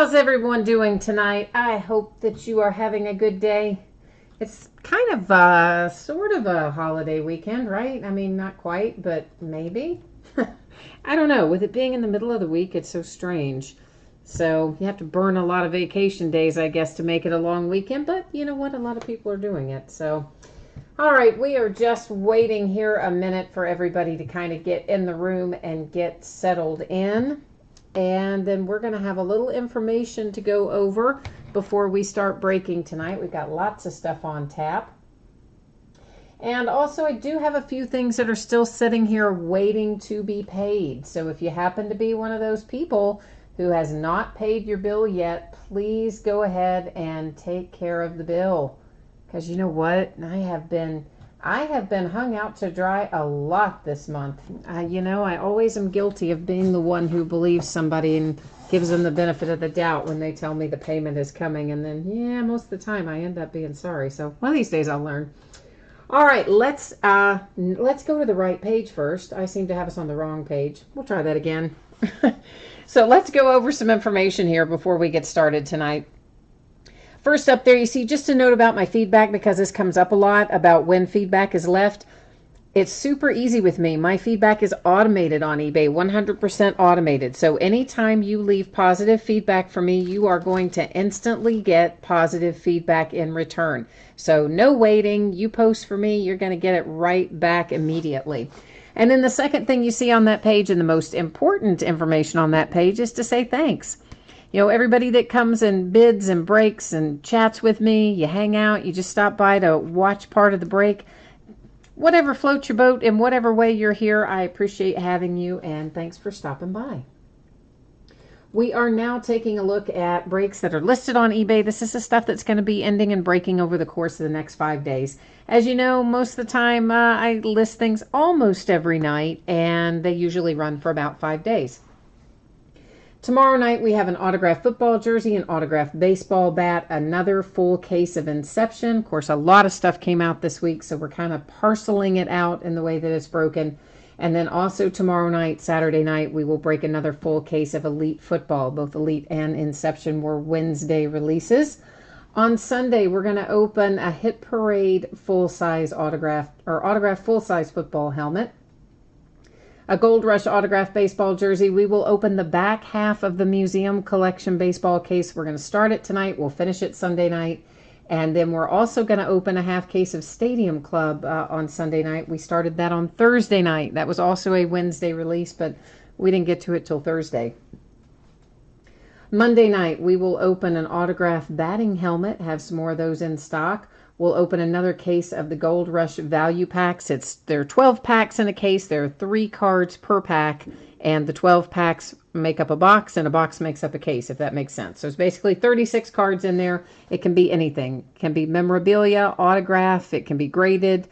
How's everyone doing tonight? I hope that you are having a good day. It's kind of sort of a holiday weekend, right? I mean, not quite, but maybe. I don't know. With it being in the middle of the week, it's so strange. So you have to burn a lot of vacation days, I guess, to make it a long weekend. But you know what? A lot of people are doing it. So, all right, we are just waiting here a minute for everybody to kind of get in the room and get settled in. And then we're going to have a little information to go over before we start breaking tonight. We've got lots of stuff on tap. And also I do have a few things that are still sitting here waiting to be paid. So if you happen to be one of those people who has not paid your bill yet, please go ahead and take care of the bill. Because you know what? I have been hung out to dry a lot this month. I always am guilty of being the one who believes somebody and gives them the benefit of the doubt when they tell me the payment is coming. And then, most of the time I end up being sorry. So one of these days I'll learn. All right, let's go to the right page first. I seem to have us on the wrong page. We'll try that again. So let's go over some information here before we get started tonight. First up there, you see just a note about my feedback, because this comes up a lot about when feedback is left. It's super easy with me. My feedback is automated on eBay, 100% automated. So anytime you leave positive feedback for me, you are going to instantly get positive feedback in return. So no waiting. You post for me, you're going to get it right back immediately. And then the second thing you see on that page, and the most important information on that page, is to say thanks. Everybody that comes and bids and breaks and chats with me, you hang out, you just stop by to watch part of the break. Whatever floats your boat, in whatever way you're here, I appreciate having you, and thanks for stopping by. We are now taking a look at breaks that are listed on eBay. This is the stuff that's going to be ending and breaking over the course of the next 5 days. As you know, most of the time I list things almost every night, and they usually run for about 5 days. Tomorrow night we have an autographed football jersey, an autographed baseball bat, another full case of Inception. Of course, a lot of stuff came out this week, so we're kind of parceling it out in the way that it's broken. And then also tomorrow night, Saturday night, we will break another full case of Elite football. Both Elite and Inception were Wednesday releases. On Sunday, we're going to open a Hit Parade full-size autographed full-size football helmet. A Gold Rush autographed baseball jersey. We will open the back half of the museum collection baseball case. We're going to start it tonight. We'll finish it Sunday night. And then we're also going to open a half case of Stadium Club on Sunday night. We started that on Thursday night. That was also a Wednesday release, but we didn't get to it till Thursday. Monday night, we will open an autographed batting helmet, have some more of those in stock. We'll open another case of the Gold Rush value packs. There are 12 packs in a case. There are 3 cards per pack, and the 12 packs make up a box, and a box makes up a case, if that makes sense. So it's basically 36 cards in there. It can be anything. It can be memorabilia, autograph. It can be graded,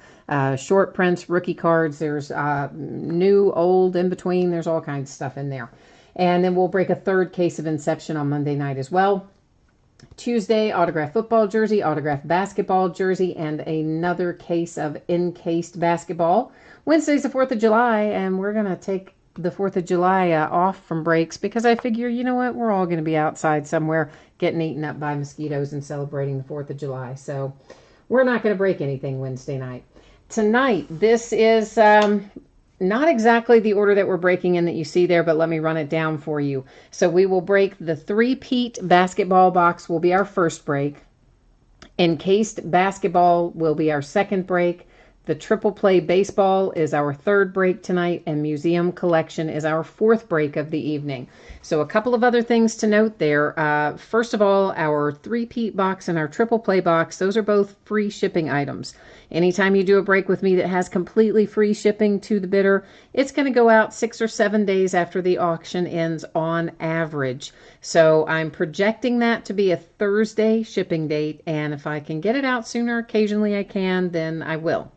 short prints, rookie cards. There's new, old, in between. There's all kinds of stuff in there. And then we'll break a third case of Inception on Monday night as well. Tuesday, autographed football jersey, autographed basketball jersey, and another case of encased basketball. Wednesday's the 4th of July, and we're going to take the 4th of July off from breaks, because I figure, you know what, we're all going to be outside somewhere getting eaten up by mosquitoes and celebrating the 4th of July. So we're not going to break anything Wednesday night. Tonight, this is not exactly the order that we're breaking in that you see there, but let me run it down for you. So we will break the 3 peat basketball box will be our first break. Encased basketball will be our second break. The triple play baseball is our third break tonight, and museum collection is our fourth break of the evening. So a couple of other things to note there. First of all, our 3-peat box and our triple play box, those are both free shipping items. Anytime you do a break with me that has completely free shipping to the bidder, it's going to go out 6 or 7 days after the auction ends on average. So I'm projecting that to be a Thursday shipping date, and if I can get it out sooner, occasionally I can, then I will.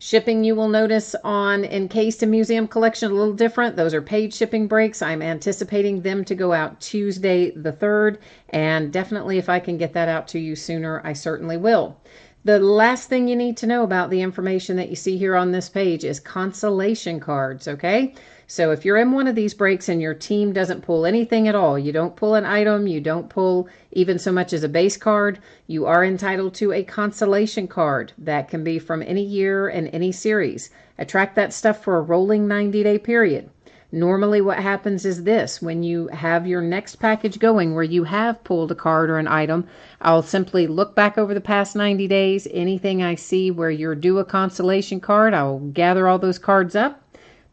Shipping, you will notice on Encased and Museum Collection, a little different. Those are paid shipping breaks. I'm anticipating them to go out Tuesday the 3rd, and definitely if I can get that out to you sooner, I certainly will. The last thing you need to know about the information that you see here on this page is consolation cards, okay? So if you're in one of these breaks and your team doesn't pull anything at all, you don't pull an item, you don't pull even so much as a base card, you are entitled to a consolation card. That can be from any year and any series. Attract that stuff for a rolling 90-day period. Normally what happens is this: when you have your next package going where you have pulled a card or an item, I'll simply look back over the past 90 days. Anything I see where you're due a consolation card, I'll gather all those cards up,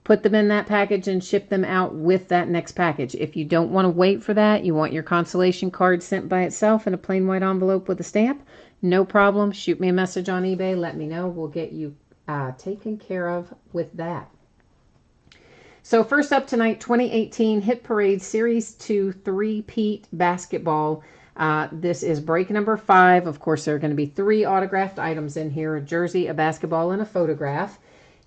put them in that package, and ship them out with that next package. If you don't want to wait for that, you want your consolation card sent by itself in a plain white envelope with a stamp, no problem. Shoot me a message on eBay. Let me know. We'll get you taken care of with that. So first up tonight, 2018 Hit Parade Series 2 3-peat basketball. This is break number 5. Of course, there are going to be 3 autographed items in here: a jersey, a basketball, and a photograph.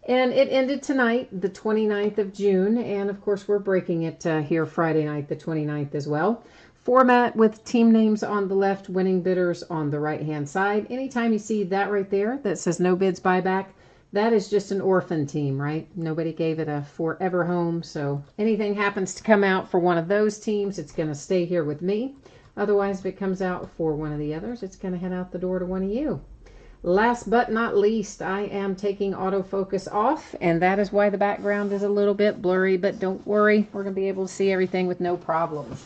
And it ended tonight, the 29th of June. And of course, we're breaking it here Friday night, the 29th as well. Format with team names on the left, winning bidders on the right-hand side. Anytime you see that right there that says no bids buyback, that is just an orphan team, right? Nobody gave it a forever home. So anything happens to come out for one of those teams, it's going to stay here with me. Otherwise, if it comes out for one of the others, it's going to head out the door to one of you. Last but not least, I am taking autofocus off, and that is why the background is a little bit blurry, but don't worry, we're going to be able to see everything with no problems.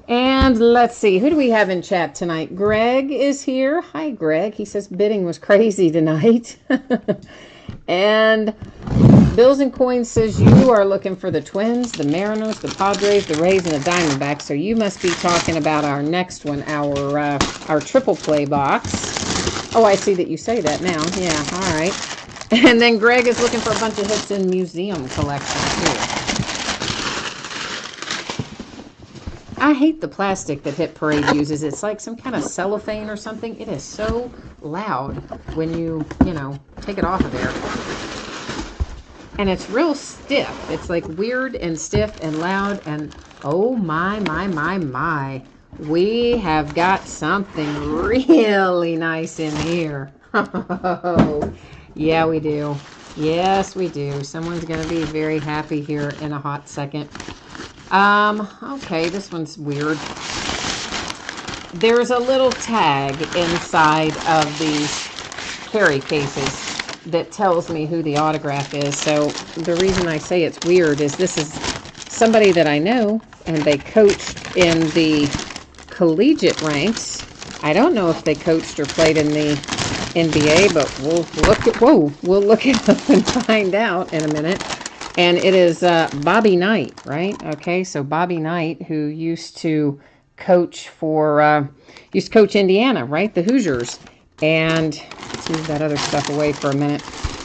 And let's see, who do we have in chat tonight? Greg is here. Hi, Greg. He says bidding was crazy tonight. And Bills and Coins says you are looking for the Twins, the Mariners, the Padres, the Rays, and the Diamondbacks. So you must be talking about our next one, our triple play box. Oh, I see that you say that now. Yeah, all right. And then Greg is looking for a bunch of hits in museum collections too. I hate the plastic that Hit Parade uses. It's like some kind of cellophane or something. It is so loud when you take it off of there. And it's real stiff. It's like weird and stiff and loud. And oh my, my, my, my. We have got something really nice in here. Oh, yeah, we do. Yes, we do. Someone's going to be very happy here in a hot second. Okay, this one's weird. There's a little tag inside of these carry cases that tells me who the autograph is. So the reason I say it's weird is this is somebody that I know, and they coached in the collegiate ranks. I don't know if they coached or played in the NBA, but we'll look it up and find out in a minute. And it is Bobby Knight, right? Okay, so Bobby Knight, who used to coach Indiana, right? The Hoosiers. And let's move that other stuff away for a minute.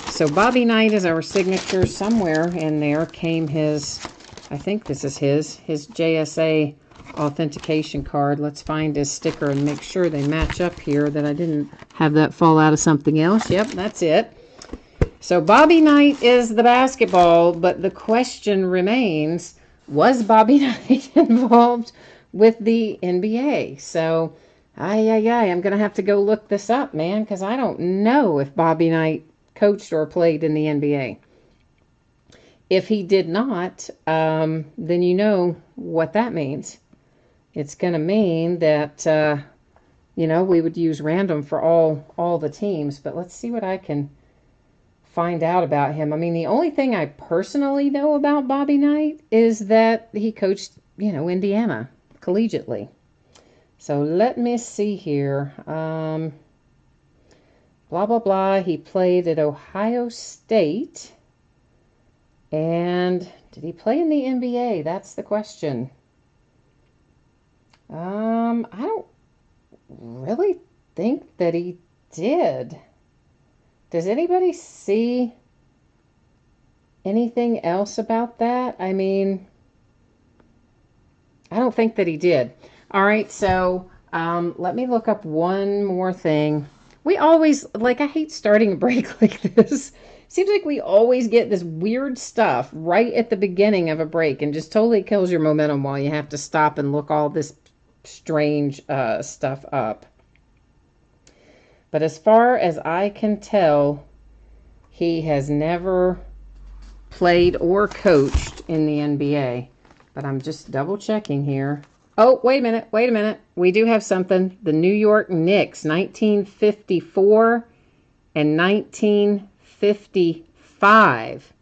So Bobby Knight is our signature. Somewhere in there came his, I think this is his JSA authentication card. Let's find his sticker and make sure they match up here, that I didn't have that fall out of something else. Yep, that's it. So Bobby Knight is the basketball, but the question remains, was Bobby Knight involved with the NBA? So, I'm going to have to go look this up, man, because I don't know if Bobby Knight coached or played in the NBA. If he did not, then you know what that means. It's going to mean that, we would use random for all the teams, but let's see what I can find out about him. I mean, the only thing I personally know about Bobby Knight is that he coached, Indiana collegiately. So let me see here. Blah, blah, blah. He played at Ohio State. And did he play in the NBA? That's the question. I don't really think that he did. Does anybody see anything else about that? I mean, I don't think that he did. All right, so let me look up one more thing. We always, I hate starting a break like this. Seems like we always get this weird stuff right at the beginning of a break and just totally kills your momentum while you have to stop and look all this strange stuff up. But as far as I can tell, he has never played or coached in the NBA. But I'm just double checking here. Oh, wait a minute. We do have something. The New York Knicks, 1954 and 1955.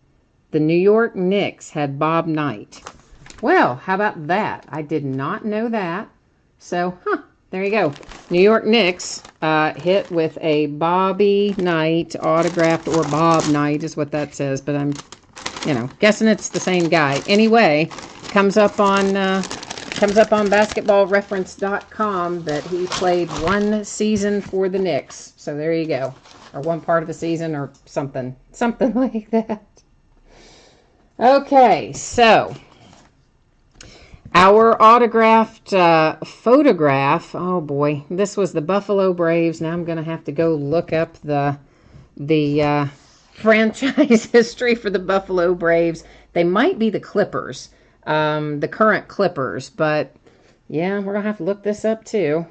The New York Knicks had Bob Knight. Well, how about that? I did not know that. So, there you go. New York Knicks hit with a Bobby Knight autographed, or Bob Knight is what that says, but I'm, guessing it's the same guy. Anyway, comes up on basketballreference.com that he played one season for the Knicks. So there you go. Or one part of the season or something like that. Okay, so our autographed photograph. Oh boy, this was the Buffalo Braves. Now I'm going to have to go look up the franchise history for the Buffalo Braves. They might be the Clippers, the current Clippers, but yeah, we're going to have to look this up too.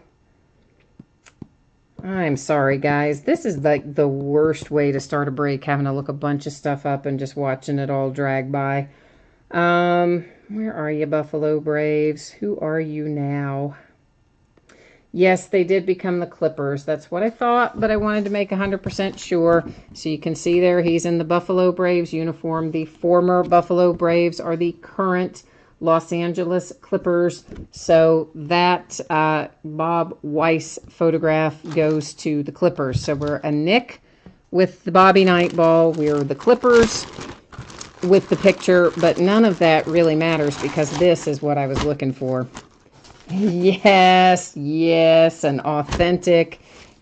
I'm sorry, guys. This is like the worst way to start a break, having to look a bunch of stuff up and just watching it all drag by. Where are you, Buffalo Braves? Who are you now? Yes, they did become the Clippers. That's what I thought, but I wanted to make 100% sure. So you can see there, he's in the Buffalo Braves uniform. The former Buffalo Braves are the current Los Angeles Clippers. So that Bob Weiss photograph goes to the Clippers. So we're a Nick with the Bobby Knight ball. We're the Clippers with the picture, but none of that really matters because this is what I was looking for. Yes, an authentic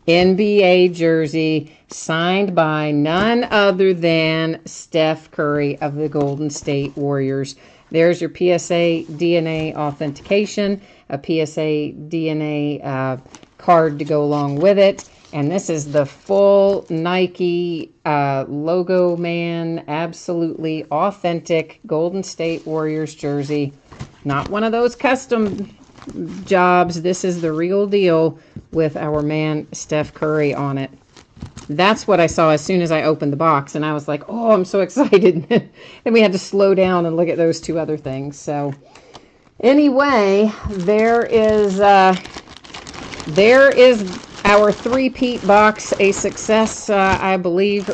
NBA jersey signed by none other than Steph Curry of the Golden State Warriors. There's your PSA DNA authentication, a PSA DNA card to go along with it. And this is the full Nike logo man, absolutely authentic Golden State Warriors jersey. Not one of those custom jobs. This is the real deal with our man Steph Curry on it. That's what I saw as soon as I opened the box, and I was like, oh, I'm so excited. And we had to slow down and look at those two other things. So anyway, there is our three-peat box, a success, I believe,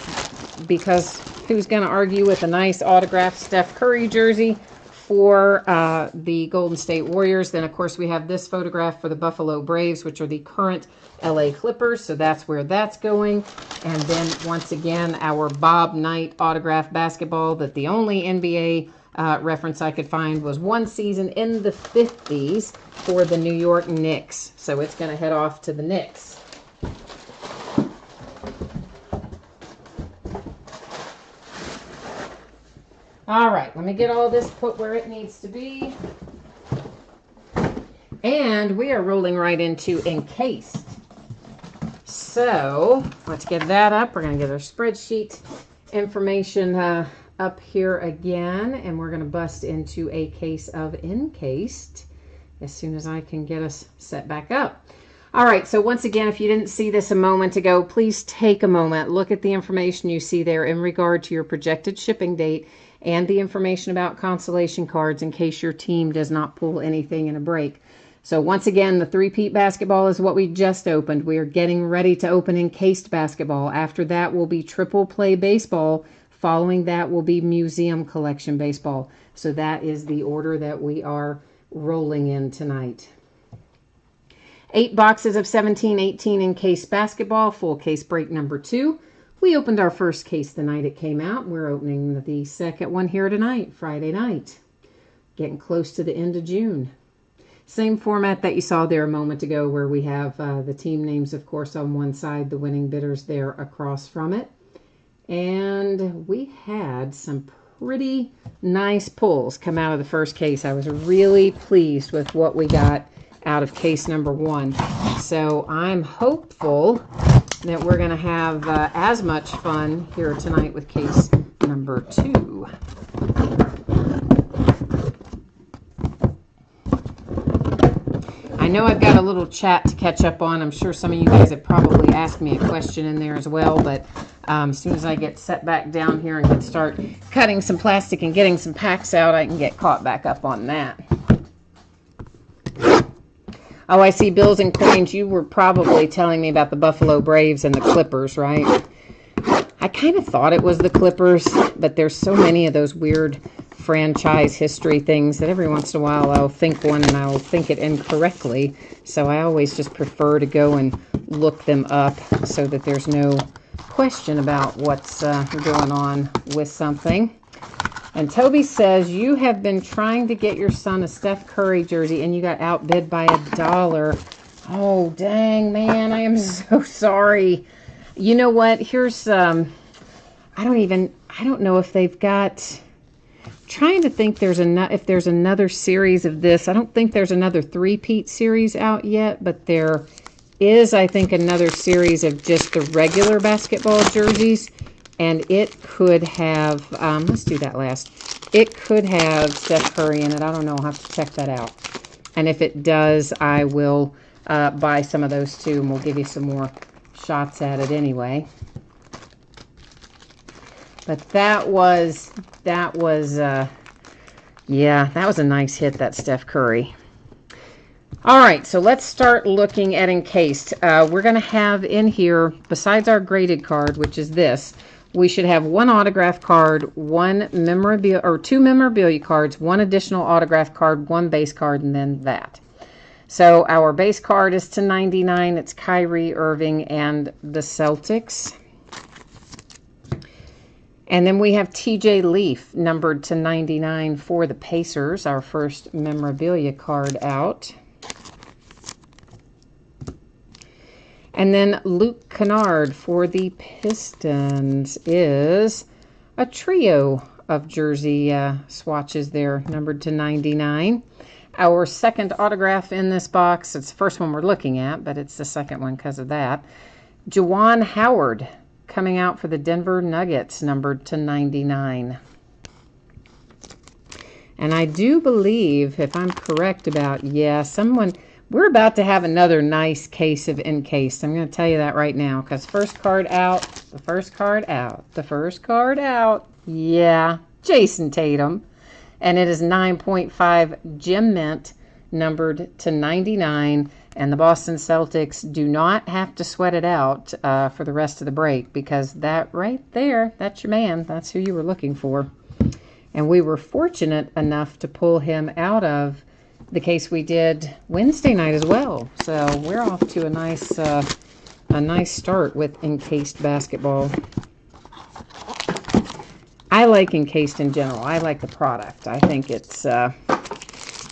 because who's going to argue with a nice autographed Steph Curry jersey for the Golden State Warriors. Then, of course, we have this photograph for the Buffalo Braves, which are the current LA Clippers. So that's where that's going. And then, once again, our Bob Knight autographed basketball that the only NBA reference I could find was one season in the 50s for the New York Knicks. So it's going to head off to the Knicks. All right, let me get all this put where it needs to be. And we are rolling right into encased. So let's get that up. We're going to get our spreadsheet information up here again. And we're going to bust into a case of encased as soon as I can get us set back up. All right, so once again, if you didn't see this a moment ago, please take a moment. Look at the information you see there in regard to your projected shipping date and the information about consolation cards in case your team does not pull anything in a break. So once again, the three-peat basketball is what we just opened. We are getting ready to open encased basketball. After that will be triple play baseball. Following that will be museum collection baseball. So that is the order that we are rolling in tonight. 8 boxes of 17-18 encased basketball, full case break number 2. We opened our first case the night it came out. We're opening the second one here tonight, Friday night. Getting close to the end of June. Same format that you saw there a moment ago where we have the team names, of course, on one side, the winning bidders there across from it. And we had some pretty nice pulls come out of the first case. I was really pleased with what we got out of case number 1. So I'm hopeful that we're going to have as much fun here tonight with case number 2. I know I've got a little chat to catch up on. I'm sure some of you guys have probably asked me a question in there as well, but As soon as I get set back down here and can start cutting some plastic and getting some packs out, I can get caught back up on that. Oh, I see Bills and Coins. You were probably telling me about the Buffalo Braves and the Clippers, right? I kind of thought it was the Clippers, but there's so many of those weird franchise history things that every once in a while I'll think one and I'll think it incorrectly. So I always just prefer to go and look them up so that there's no question about what's going on with something. And Toby says, you have been trying to get your son a Steph Curry jersey and you got outbid by $1. Oh, dang, man. I am so sorry. You know what? Here's, I don't know if they've got, trying to think if there's another series of this. I don't think there's another three-peat series out yet, but there is, I think, another series of just the regular basketball jerseys. And it could have, let's do that last. It could have Steph Curry in it. I don't know. I'll have to check that out. And if it does, I will buy some of those too. And we'll give you some more shots at it anyway. But that was a nice hit, that Steph Curry. All right, so let's start looking at encased. We're going to have in here, besides our graded card, which is this, we should have one autograph card, two memorabilia cards, one additional autograph card, one base card, and then that. So our base card is to 99. It's Kyrie Irving and the Celtics. And then we have TJ Leaf numbered to 99 for the Pacers, our first memorabilia card out. And then Luke Kennard for the Pistons is a trio of jersey swatches there, numbered to 99. Our second autograph in this box, it's the first one we're looking at, but it's the second one because of that. Juwan Howard coming out for the Denver Nuggets, numbered to 99. And I do believe, if I'm correct about, we're about to have another nice case of encased. I'm going to tell you that right now, because first card out, the first card out, the first card out. Yeah, Jason Tatum. And it is 9.5 Gem Mint, numbered to 99. And the Boston Celtics do not have to sweat it out for the rest of the break, because that right there, that's your man. That's who you were looking for. And we were fortunate enough to pull him out of the case we did Wednesday night as well. So we're off to a nice start with encased basketball. I like encased in general. I like the product. I think it's a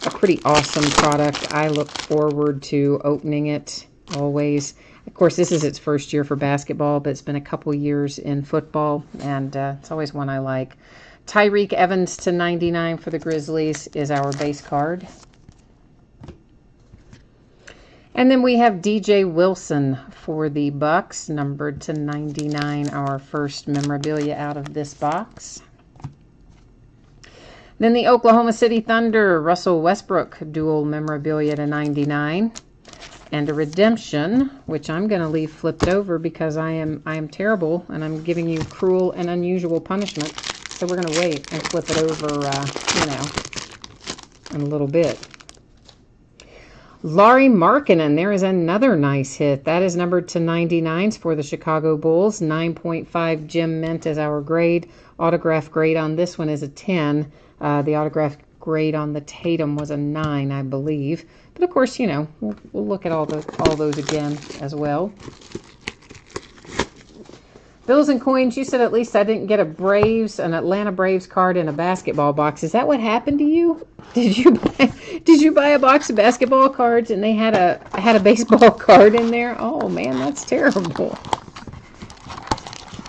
pretty awesome product. I look forward to opening it always. Of course, this is its first year for basketball, but it's been a couple years in football, and it's always one I like. Tyreek Evans to 99 for the Grizzlies is our base card. And then we have DJ Wilson for the Bucks, numbered to 99, our first memorabilia out of this box. Then the Oklahoma City Thunder, Russell Westbrook dual memorabilia to 99. And a redemption, which I'm going to leave flipped over because I am terrible and I'm giving you cruel and unusual punishment. So we're going to wait and flip it over, in a little bit. Lauri Markkanen, there is another nice hit. That is numbered to 99s for the Chicago Bulls. 9.5 Gem Mint is our grade. Autograph grade on this one is a 10. The autograph grade on the Tatum was a 9, I believe. But of course, we'll look at all those again as well. Bills and Coins, you said at least I didn't get an Atlanta Braves card in a basketball box. Is that what happened to you? Did you buy a box of basketball cards and they had a baseball card in there? Oh man, that's terrible.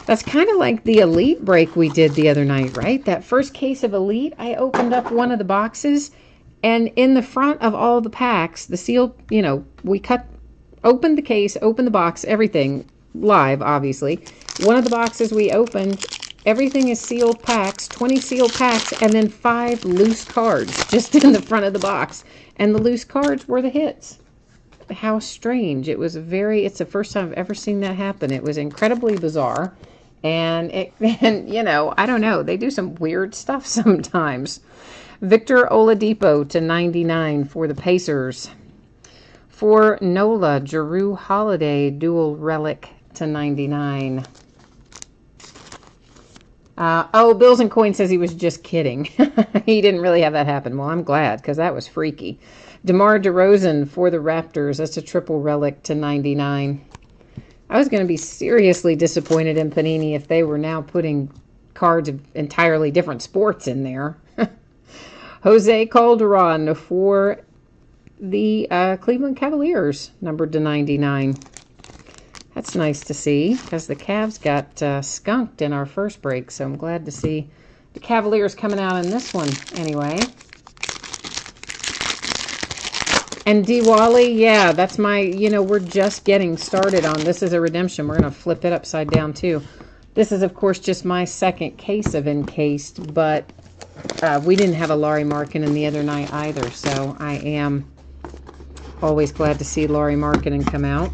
That's kind of like the Elite break we did the other night, right? That first case of Elite, I opened up one of the boxes, and in the front of all the packs, the seal, we opened the case, opened the box, everything live, obviously. One of the boxes we opened, everything is sealed packs, 20 sealed packs, and then 5 loose cards just in the front of the box. And the loose cards were the hits. How strange. It's the first time I've ever seen that happen. It was incredibly bizarre. And, and you know, I don't know. They do some weird stuff sometimes. Victor Oladipo to 99 for the Pacers. For Nola, Jrue Holiday dual relic to 99. Oh, Bills and Coin says he was just kidding. He didn't really have that happen. Well, I'm glad, because that was freaky. DeMar DeRozan for the Raptors. That's a triple relic to 99. I was going to be seriously disappointed in Panini if they were now putting cards of entirely different sports in there. Jose Calderon for the Cleveland Cavaliers, numbered to 99. That's nice to see, because the Cavs got skunked in our first break, so I'm glad to see the Cavaliers coming out in this one anyway. And Diwali, yeah, that's my, you know, we're just getting started on. This is a redemption. We're going to flip it upside down, too. This is, of course, just my second case of encased, but we didn't have a Larry Markkinen the other night either, so I am always glad to see Larry Markkinen come out.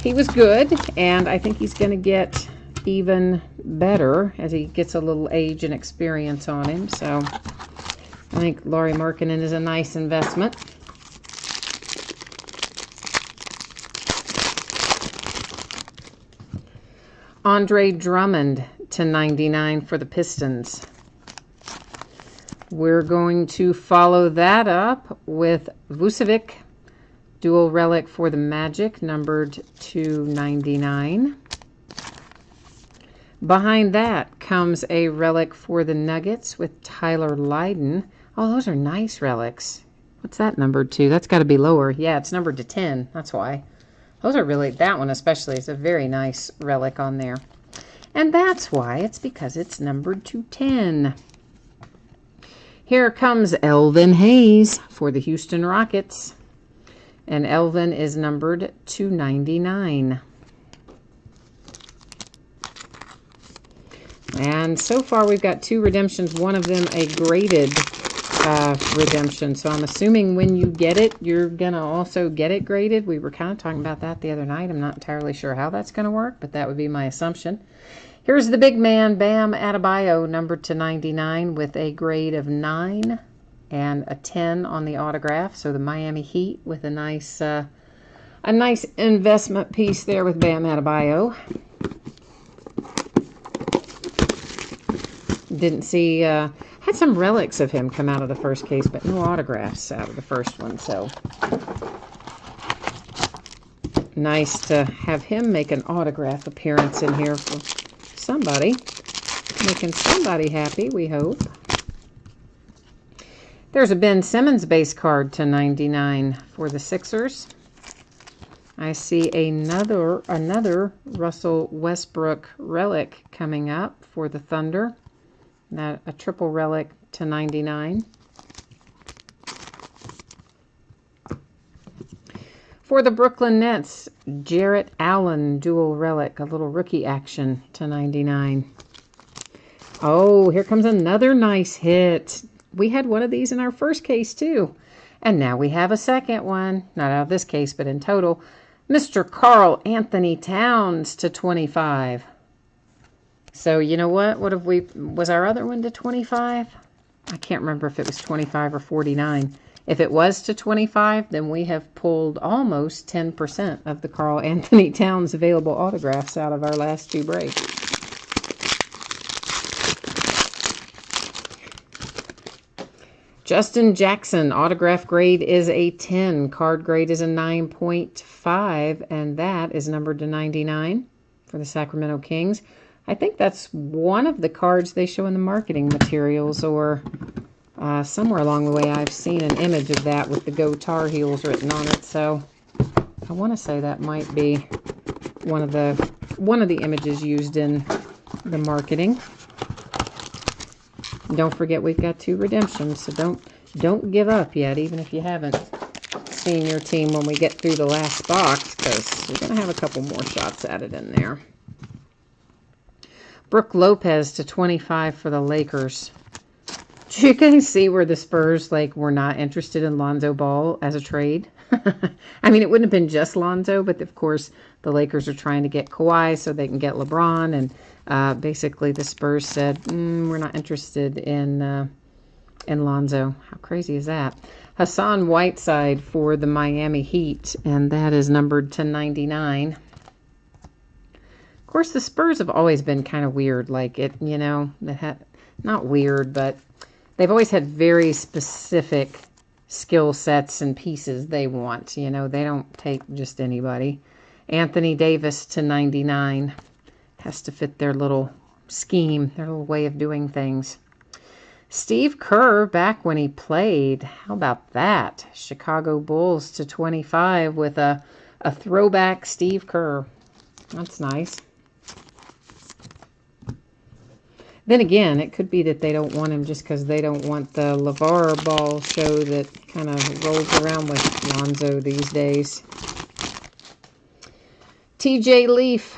He was good, and I think he's going to get even better as he gets a little age and experience on him, so I think Larry Markkinen is a nice investment. Andre Drummond to 99 for the Pistons. We're going to follow that up with Vucevic, dual relic for the Magic, numbered to 99. Behind that comes a relic for the Nuggets with Tyler Lydon. Oh, those are nice relics. What's that numbered to? That's got to be lower. Yeah, it's numbered to 10. That's why. Those are really, that one especially is a very nice relic on there. And that's why, it's because it's numbered to 10. Here comes Elvin Hayes for the Houston Rockets. And Elvin is numbered to 99. And so far we've got 2 redemptions, one of them a graded redemption. So I'm assuming when you get it, you're going to also get it graded. We were kind of talking about that the other night. I'm not entirely sure how that's going to work, but that would be my assumption. Here's the big man, Bam Adebayo, numbered to 99 with a grade of 9 and a 10 on the autograph. So the Miami Heat with a nice investment piece there with Bam Adebayo. Didn't see, had some relics of him come out of the first case, but no autographs out of the first one. So nice to have him make an autograph appearance in here for somebody. Making somebody happy, we hope. There's a Ben Simmons base card to 99 for the Sixers. I see another Russell Westbrook relic coming up for the Thunder. That a triple relic to 99. For the Brooklyn Nets, Jarrett Allen dual relic, a little rookie action to 99. Oh, here comes another nice hit. We had one of these in our first case too. And now we have a second one. Not out of this case, but in total. Mr. Karl Anthony Towns to 25. So, you know what? What have we, was our other one to 25? I can't remember if it was 25 or 49. If it was to 25, then we have pulled almost 10% of the Karl Anthony Towns available autographs out of our last 2 breaks. Justin Jackson, autograph grade is a 10. Card grade is a 9.5, and that is numbered to 99 for the Sacramento Kings. I think that's one of the cards they show in the marketing materials, or somewhere along the way I've seen an image of that with the Go Tar Heels written on it. So I want to say that might be one of the images used in the marketing. Don't forget we've got 2 redemptions, so don't give up yet, even if you haven't seen your team when we get through the last box, because we're going to have a couple more shots at it in there. Brooke Lopez to 25 for the Lakers. Did you guys see where the Spurs were not interested in Lonzo Ball as a trade? I mean, it wouldn't have been just Lonzo, but of course the Lakers are trying to get Kawhi so they can get LeBron, and basically the Spurs said, we're not interested in Lonzo. How crazy is that? Hassan Whiteside for the Miami Heat, and that is numbered to 99. Of course, the Spurs have always been kind of weird, like it, you know, not weird, but they've always had very specific skill sets and pieces they want. You know, they don't take just anybody. Anthony Davis to 99. Has to fit their little scheme, their little way of doing things. Steve Kerr, back when he played. How about that? Chicago Bulls to 25 with a throwback Steve Kerr. That's nice. Then again, it could be that they don't want him just because they don't want the LeVar Ball show that kind of rolls around with Lonzo these days. TJ Leaf,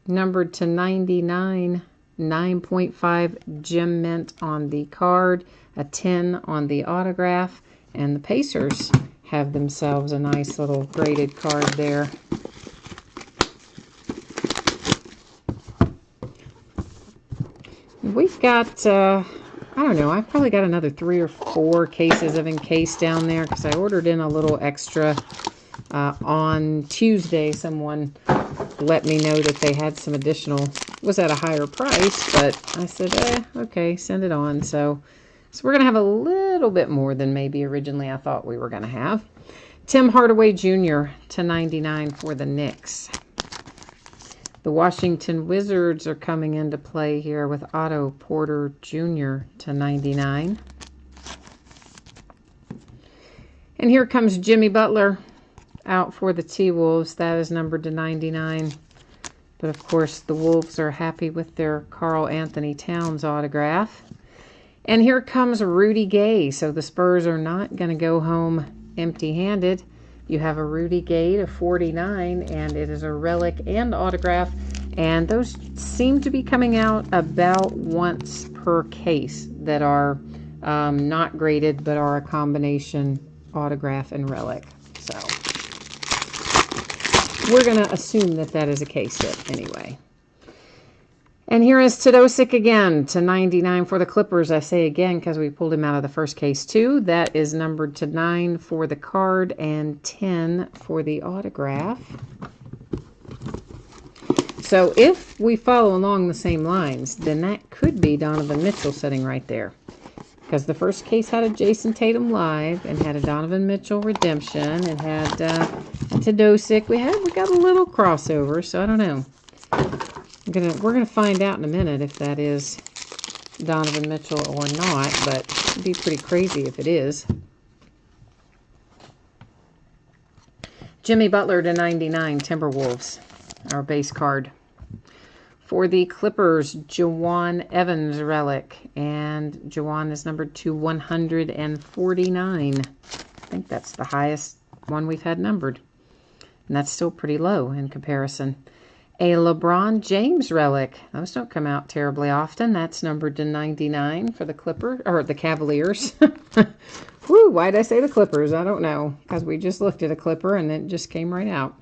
numbered to 99. 9.5 gem mint on the card, a 10 on the autograph, and the Pacers have themselves a nice little graded card there. We've got, I don't know, I've probably got another 3 or 4 cases of encased down there because I ordered in a little extra on Tuesday. Someone let me know that they had some additional, was at a higher price, but I said, okay, send it on. So we're going to have a little bit more than maybe originally I thought we were going to have. Tim Hardaway Jr. to 99 for the Knicks. The Washington Wizards are coming into play here with Otto Porter Jr. to 99. And here comes Jimmy Butler out for the T-Wolves. That is numbered to 99. But of course, the Wolves are happy with their Karl Anthony Towns autograph. And here comes Rudy Gay. So the Spurs are not going to go home empty-handed. You have a Rudy Gay to 49, and it is a relic and autograph. And those seem to be coming out about once per case that are not graded, but are a combination autograph and relic. So we're going to assume that that is a case hit anyway. And here is Tadosic again to 99 for the Clippers. I say again because we pulled him out of the first case too. That is numbered to 9 for the card and 10 for the autograph. So if we follow along the same lines, then that could be Donovan Mitchell sitting right there. Because the first case had a Jason Tatum live and had a Donovan Mitchell redemption and had Tadosic. We got a little crossover, so I don't know. We're gonna find out in a minute if that is Donovan Mitchell or not, but it'd be pretty crazy if it is. Jimmy Butler to 99, Timberwolves, our base card. For the Clippers, Jawan Evans relic, and Jawan is numbered to 149. I think that's the highest one we've had numbered, and that's still pretty low in comparison. A LeBron James relic. Those don't come out terribly often. That's numbered to 99 for the the Cavaliers. Whew, why did I say the Clippers? I don't know, because we just looked at a Clipper and it just came right out.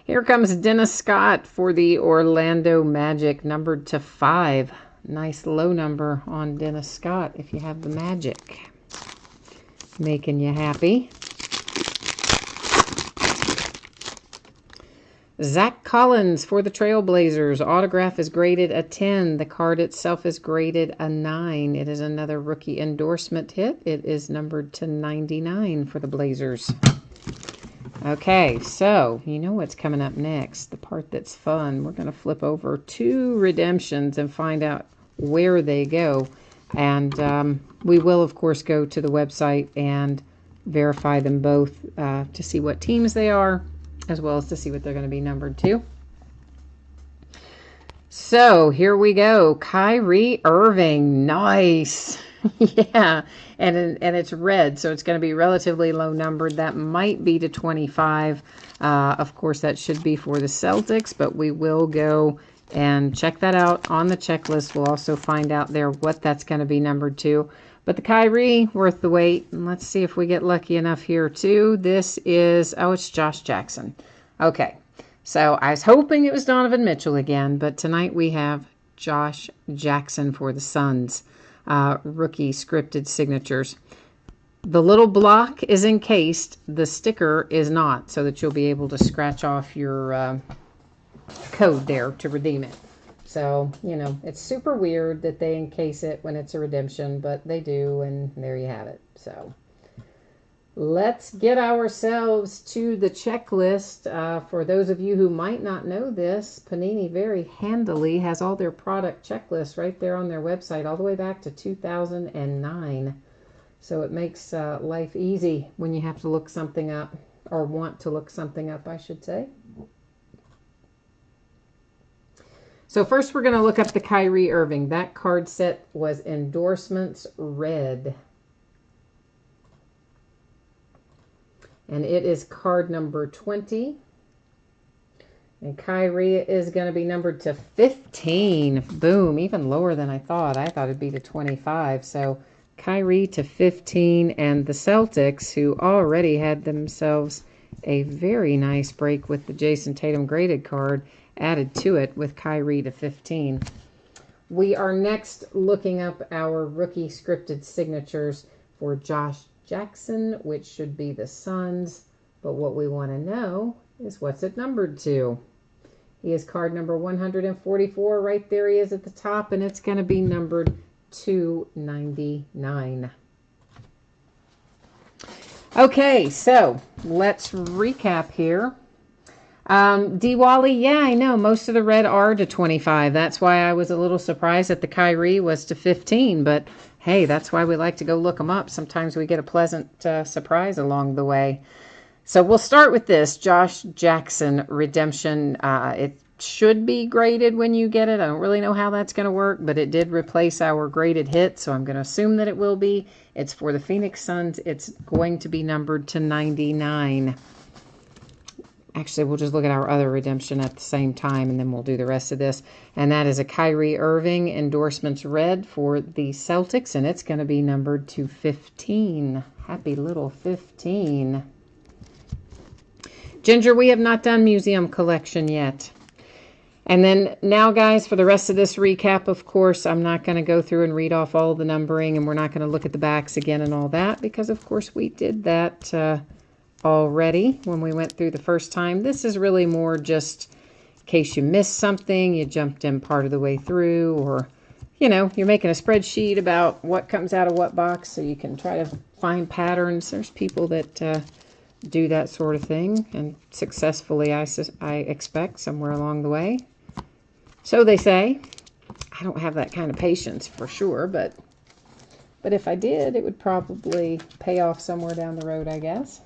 Here comes Dennis Scott for the Orlando Magic, numbered to 5. Nice low number on Dennis Scott if you have the Magic. Making you happy. Zach Collins for the Trailblazers. Autograph is graded a 10. The card itself is graded a 9. It is another rookie endorsement hit. It is numbered to 99 for the Blazers. Okay, so you know what's coming up next, the part that's fun. We're going to flip over 2 redemptions and find out where they go. And we will, of course, go to the website and verify them both to see what teams they are, as well as to see what they're going to be numbered to. So here we go. Kyrie Irving. Nice. Yeah, and it's red, so it's going to be relatively low numbered. That might be to 25. Of course, that should be for the Celtics, but we will go and check that out on the checklist. We'll also find out there what that's going to be numbered to. But the Kyrie, worth the wait. And let's see if we get lucky enough here too. This is, oh, it's Josh Jackson. Okay, so I was hoping it was Donovan Mitchell again, but tonight we have Josh Jackson for the Suns. Rookie scripted signatures. The little block is encased. The sticker is not, so that you'll be able to scratch off your code there to redeem it. So, you know, it's super weird that they encase it when it's a redemption, but they do, and there you have it. So, let's get ourselves to the checklist. For those of you who might not know this, Panini very handily has all their product checklists right there on their website, all the way back to 2009. So it makes life easy when you have to look something up, or want to look something up, I should say. So first we're going to look up the Kyrie Irving. That card set was endorsements red. And it is card number 20. And Kyrie is going to be numbered to 15. Boom, even lower than I thought. I thought it'd be to 25. So Kyrie to 15. And the Celtics, who already had themselves a very nice break with the Jason Tatum graded card, added to it with Kyrie to 15. We are next looking up our rookie scripted signatures for Josh Jackson, which should be the Suns. But what we want to know is what's it numbered to. He is card number 144. Right there he is at the top, and it's going to be numbered 299. Okay, so let's recap here. D-Wally, yeah, I know. Most of the red are to 25. That's why I was a little surprised that the Kyrie was to 15. But, hey, that's why we like to go look them up. Sometimes we get a pleasant surprise along the way. So we'll start with this. Josh Jackson Redemption. It should be graded when you get it. I don't really know how that's going to work, but it did replace our graded hit, so I'm going to assume that it will be. It's for the Phoenix Suns. It's going to be numbered to 99. Actually, we'll just look at our other redemption at the same time, and then we'll do the rest of this. And that is a Kyrie Irving endorsements red for the Celtics, and it's going to be numbered to 15. Happy little 15. Ginger, we have not done museum collection yet. And then now, guys, for the rest of this recap, of course, I'm not going to go through and read off all the numbering, and we're not going to look at the backs again and all that, because, of course, we did that already when we went through the first time. This is really more just in case you missed something, you jumped in part of the way through, or, you know, you're making a spreadsheet about what comes out of what box so you can try to find patterns. There's people that do that sort of thing, and successfully, I expect, somewhere along the way. So they say. I don't have that kind of patience for sure, but if I did, it would probably pay off somewhere down the road, I guess.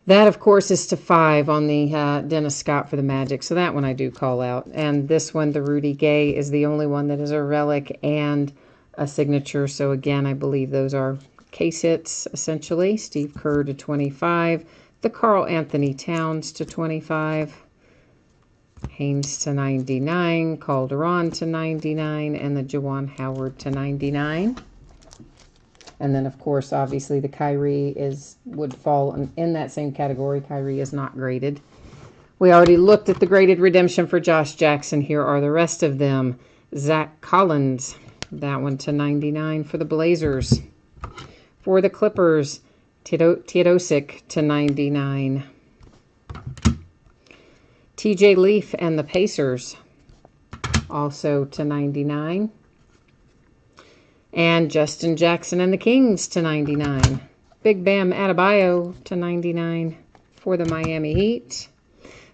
That, of course, is to 5 on the Dennis Scott for the Magic, so that one I do call out. And this one, the Rudy Gay, is the only one that is a relic and a signature. So, again, I believe those are case hits, essentially. Steve Kerr to 25. The Karl Anthony Towns to 25. Haynes to 99. Calderon to 99. And the Juwan Howard to 99. And then, of course, obviously, the Kyrie would fall in that same category. Kyrie is not graded. We already looked at the graded redemption for Josh Jackson. Here are the rest of them. Zach Collins, that one to 99 for the Blazers. For the Clippers, Teodosic to 99. TJ Leaf and the Pacers, also to 99. And Justin Jackson and the Kings to 99. Big Bam Adebayo to 99 for the Miami Heat.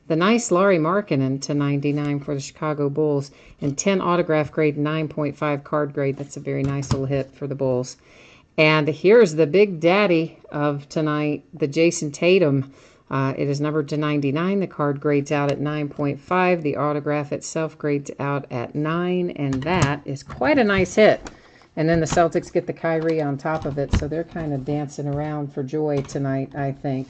The nice Lauri Markkanen to 99 for the Chicago Bulls. And 10 autograph grade, 9.5 card grade. That's a very nice little hit for the Bulls. And here's the big daddy of tonight, the Jason Tatum. It is numbered to 99. The card grades out at 9.5. The autograph itself grades out at 9. And that is quite a nice hit. And then the Celtics get the Kyrie on top of it, so they're kind of dancing around for joy tonight, I think.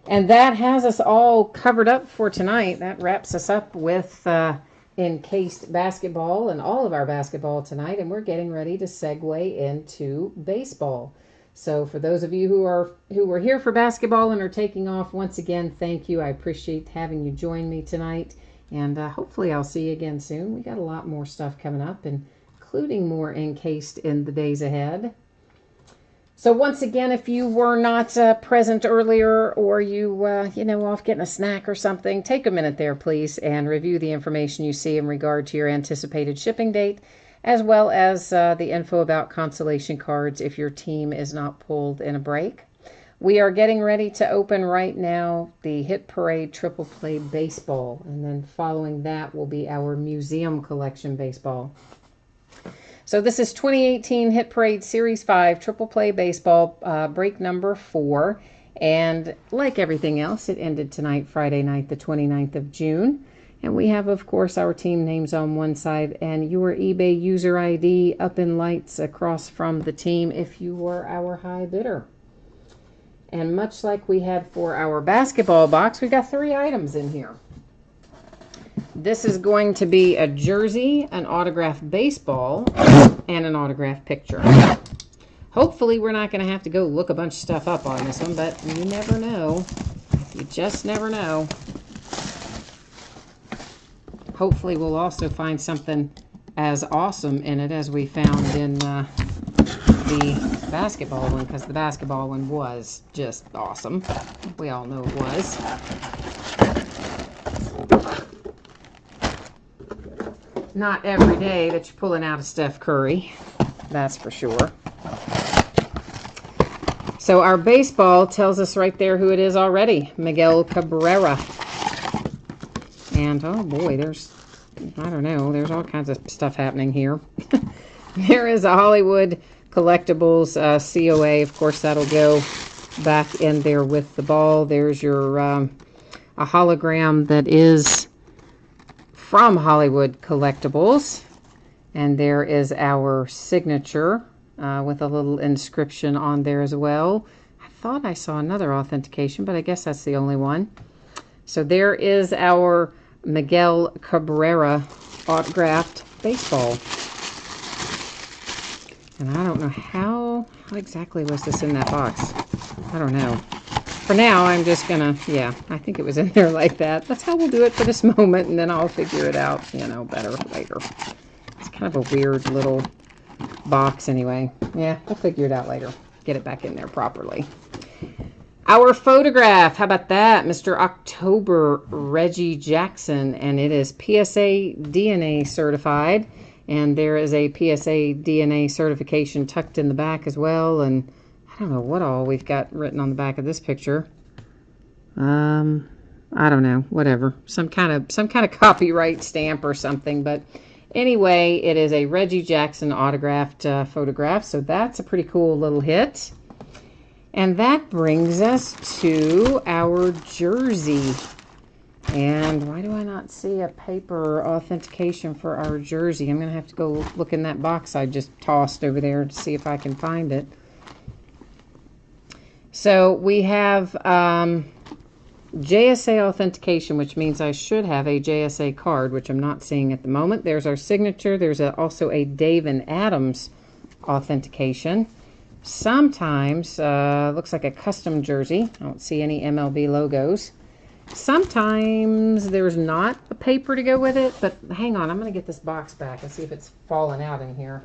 And that has us all covered up for tonight. That wraps us up with encased basketball and all of our basketball tonight, and we're getting ready to segue into baseball. So for those of you who were here for basketball and are taking off, once again, thank you. I appreciate having you join me tonight, and hopefully I'll see you again soon. We got a lot more stuff coming up, including more encased in the days ahead. So once again, if you were not present earlier, or you off getting a snack or something, take a minute there, please, and review the information you see in regard to your anticipated shipping date, as well as the info about consolation cards if your team is not pulled in a break. We are getting ready to open right now the Hit Parade Triple Play Baseball, and then following that will be our Museum Collection Baseball. So this is 2018 Hit Parade Series 5 Triple Play Baseball, break number 4. And like everything else, it ended tonight, Friday night, the 29th of June. And we have, of course, our team names on one side and your eBay user ID up in lights across from the team if you were our high bidder. And much like we had for our basketball box, we've got 3 items in here. This is going to be a jersey, an autographed baseball, and an autographed picture. Hopefully we're not going to have to go look a bunch of stuff up on this one, but you never know. You just never know. Hopefully we'll also find something as awesome in it as we found in the basketball one, because the basketball one was just awesome. We all know it was. Not every day that you're pulling out a Steph Curry, that's for sure. So our baseball tells us right there who it is already, Miguel Cabrera. And oh boy, there's all kinds of stuff happening here. There is a Hollywood Collectibles COA. Of course, that'll go back in there with the ball. There's your a hologram that is from Hollywood Collectibles, and there is our signature with a little inscription on there as well. I thought I saw another authentication, but I guess that's the only one. So there is our Miguel Cabrera autographed baseball. And I don't know how exactly was this in that box. I don't know. For now, I'm just gonna, I think it was in there like that. That's how we'll do it for this moment, and then I'll figure it out, better later. It's kind of a weird little box anyway. Yeah, we'll figure it out later. Get it back in there properly. Our photograph, how about that? Mr. October Reggie Jackson, and it is PSA DNA certified, and there is a PSA DNA certification tucked in the back as well, and I don't know what all we've got written on the back of this picture. I don't know, whatever. Some kind of copyright stamp or something, but anyway, it is a Reggie Jackson autographed photograph, so that's a pretty cool little hit. And that brings us to our jersey. And why do I not see a paper authentication for our jersey? I'm going to have to go look in that box I just tossed over there to see if I can find it. So we have JSA authentication, which means I should have a JSA card, which I'm not seeing at the moment. There's our signature. There's also a Dave and Adams authentication. Sometimes looks like a custom jersey. I don't see any MLB logos. Sometimes there's not a paper to go with it, but hang on, I'm going to get this box back and see if it's fallen out in here.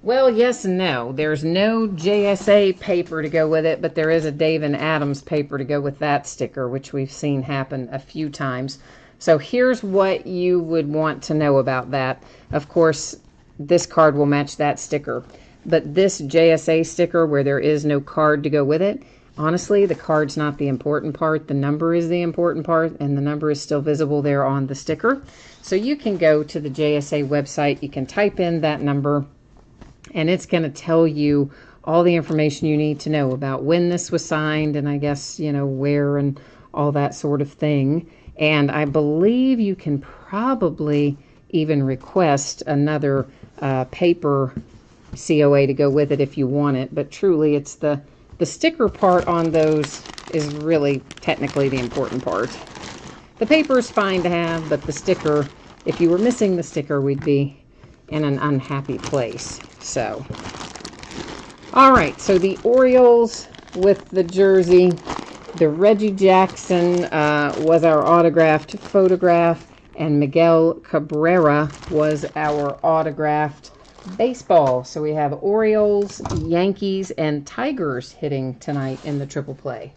Well, yes and no. There's no JSA paper to go with it, but there is a Dave and Adams paper to go with that sticker, which we've seen happen a few times. So here's what you would want to know about that. Of course, this card will match that sticker. But this JSA sticker where there is no card to go with it, honestly, the card's not the important part. The number is the important part, and the number is still visible there on the sticker. So you can go to the JSA website. You can type in that number, and it's going to tell you all the information you need to know about when this was signed, and I guess, where and all that sort of thing. And I believe you can probably even request another paper COA to go with it if you want it. But truly, it's the the sticker part on those is really technically the important part. The paper is fine to have, but the sticker, if you were missing the sticker, we'd be in an unhappy place. So, all right, so the Orioles with the jersey. The Reggie Jackson was our autographed photograph, and Miguel Cabrera was our autographed baseball. So we have Orioles, Yankees, and Tigers hitting tonight in the triple play.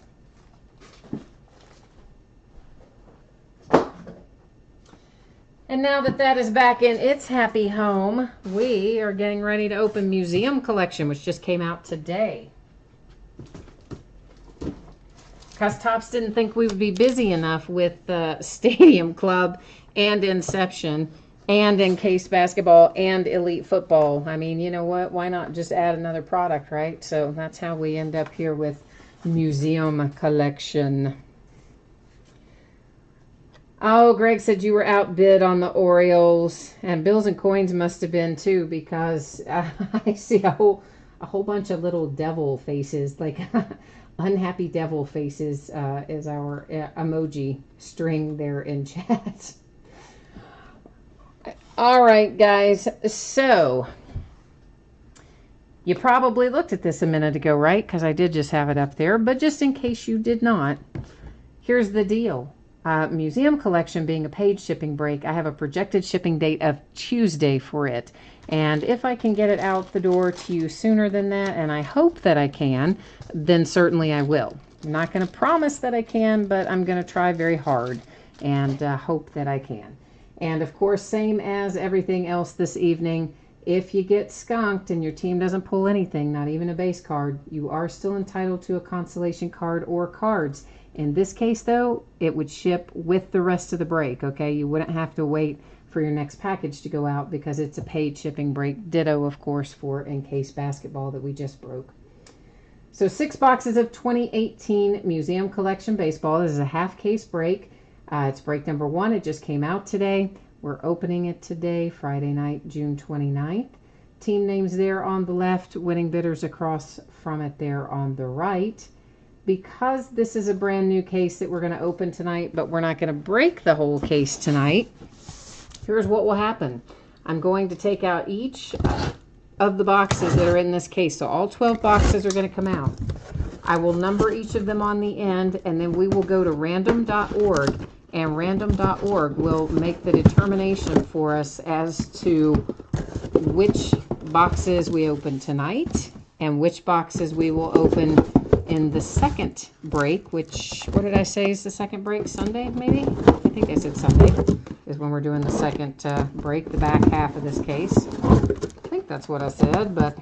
And now that that is back in its happy home, we are getting ready to open Museum Collection, which just came out today. Because Tops didn't think we would be busy enough with Stadium Club and Inception and Encased Basketball and Elite Football. I mean, you know what? Why not just add another product, right? So that's how we end up here with Museum Collection. Oh, Greg said you were outbid on the Orioles, and Bills and Coins must have been too, because I see a whole bunch of little devil faces, like unhappy devil faces is our emoji string there in chat. All right, guys, so you probably looked at this a minute ago, right? Because I did just have it up there, but just in case you did not, here's the deal. Museum Collection being a paid shipping break, I have a projected shipping date of Tuesday for it. And if I can get it out the door to you sooner than that, and I hope that I can, then certainly I will. I'm not going to promise that I can, but I'm going to try very hard and hope that I can. And of course, same as everything else this evening, if you get skunked and your team doesn't pull anything, not even a base card, you are still entitled to a consolation card or cards. In this case, though, it would ship with the rest of the break, okay? You wouldn't have to wait for your next package to go out because it's a paid shipping break. Ditto, of course, for Encased Basketball that we just broke. So 6 boxes of 2018 Museum Collection Baseball. This is a half case break. It's break number 1. It just came out today. We're opening it today, Friday night, June 29th. Team names there on the left, winning bidders across from it there on the right. Because this is a brand new case that we're going to open tonight, but we're not going to break the whole case tonight, here's what will happen. I'm going to take out each of the boxes that are in this case. So all 12 boxes are going to come out. I will number each of them on the end, and then we will go to random.org, and random.org will make the determination for us as to which boxes we open tonight and which boxes we will open in the second break, which, what did I say is the second break? Sunday, maybe? I think I said Sunday is when we're doing the second break, the back half of this case. I think that's what I said, but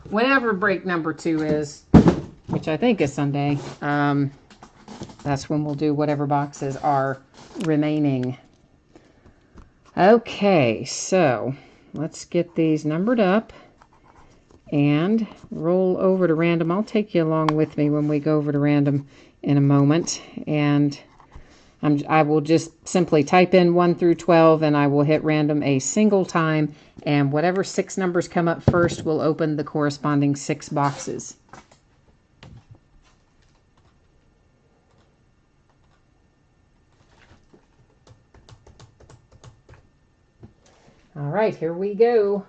whenever break number 2 is, which I think is Sunday, that's when we'll do whatever boxes are remaining. Okay, so let's get these numbered up and roll over to random. I'll take you along with me when we go over to random in a moment. And I will just simply type in 1 through 12, and I will hit random a single time. And whatever 6 numbers come up first will open the corresponding 6 boxes. All right, here we go.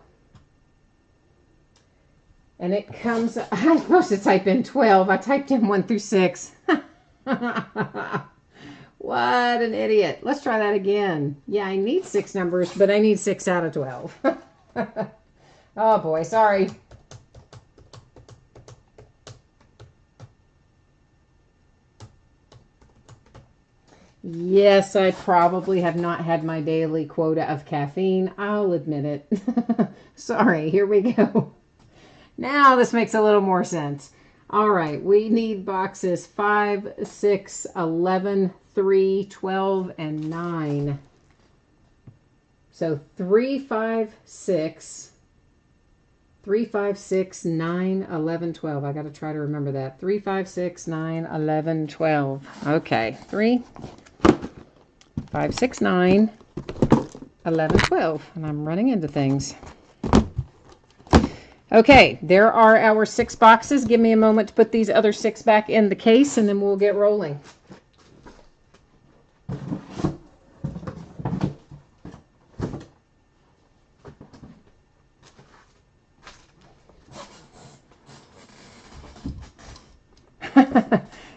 And it comes, I'm supposed to type in 12. I typed in 1 through 6. What an idiot. Let's try that again. Yeah, I need 6 numbers, but I need 6 out of 12. Oh boy, sorry. Yes, I probably have not had my daily quota of caffeine. I'll admit it. Sorry, here we go. Now this makes a little more sense. All right, we need boxes 5, 6, 11, 3, 12, and 9. So 3, 5, 6, 3, 5, 6, 9, 11, 12. I got to try to remember that. 3, 5, 6, 9, 11, 12. Okay, 3, 5, 6, 9, 11, 12. And I'm running into things. Okay, there are our 6 boxes. Give me a moment to put these other 6 back in the case, and then we'll get rolling.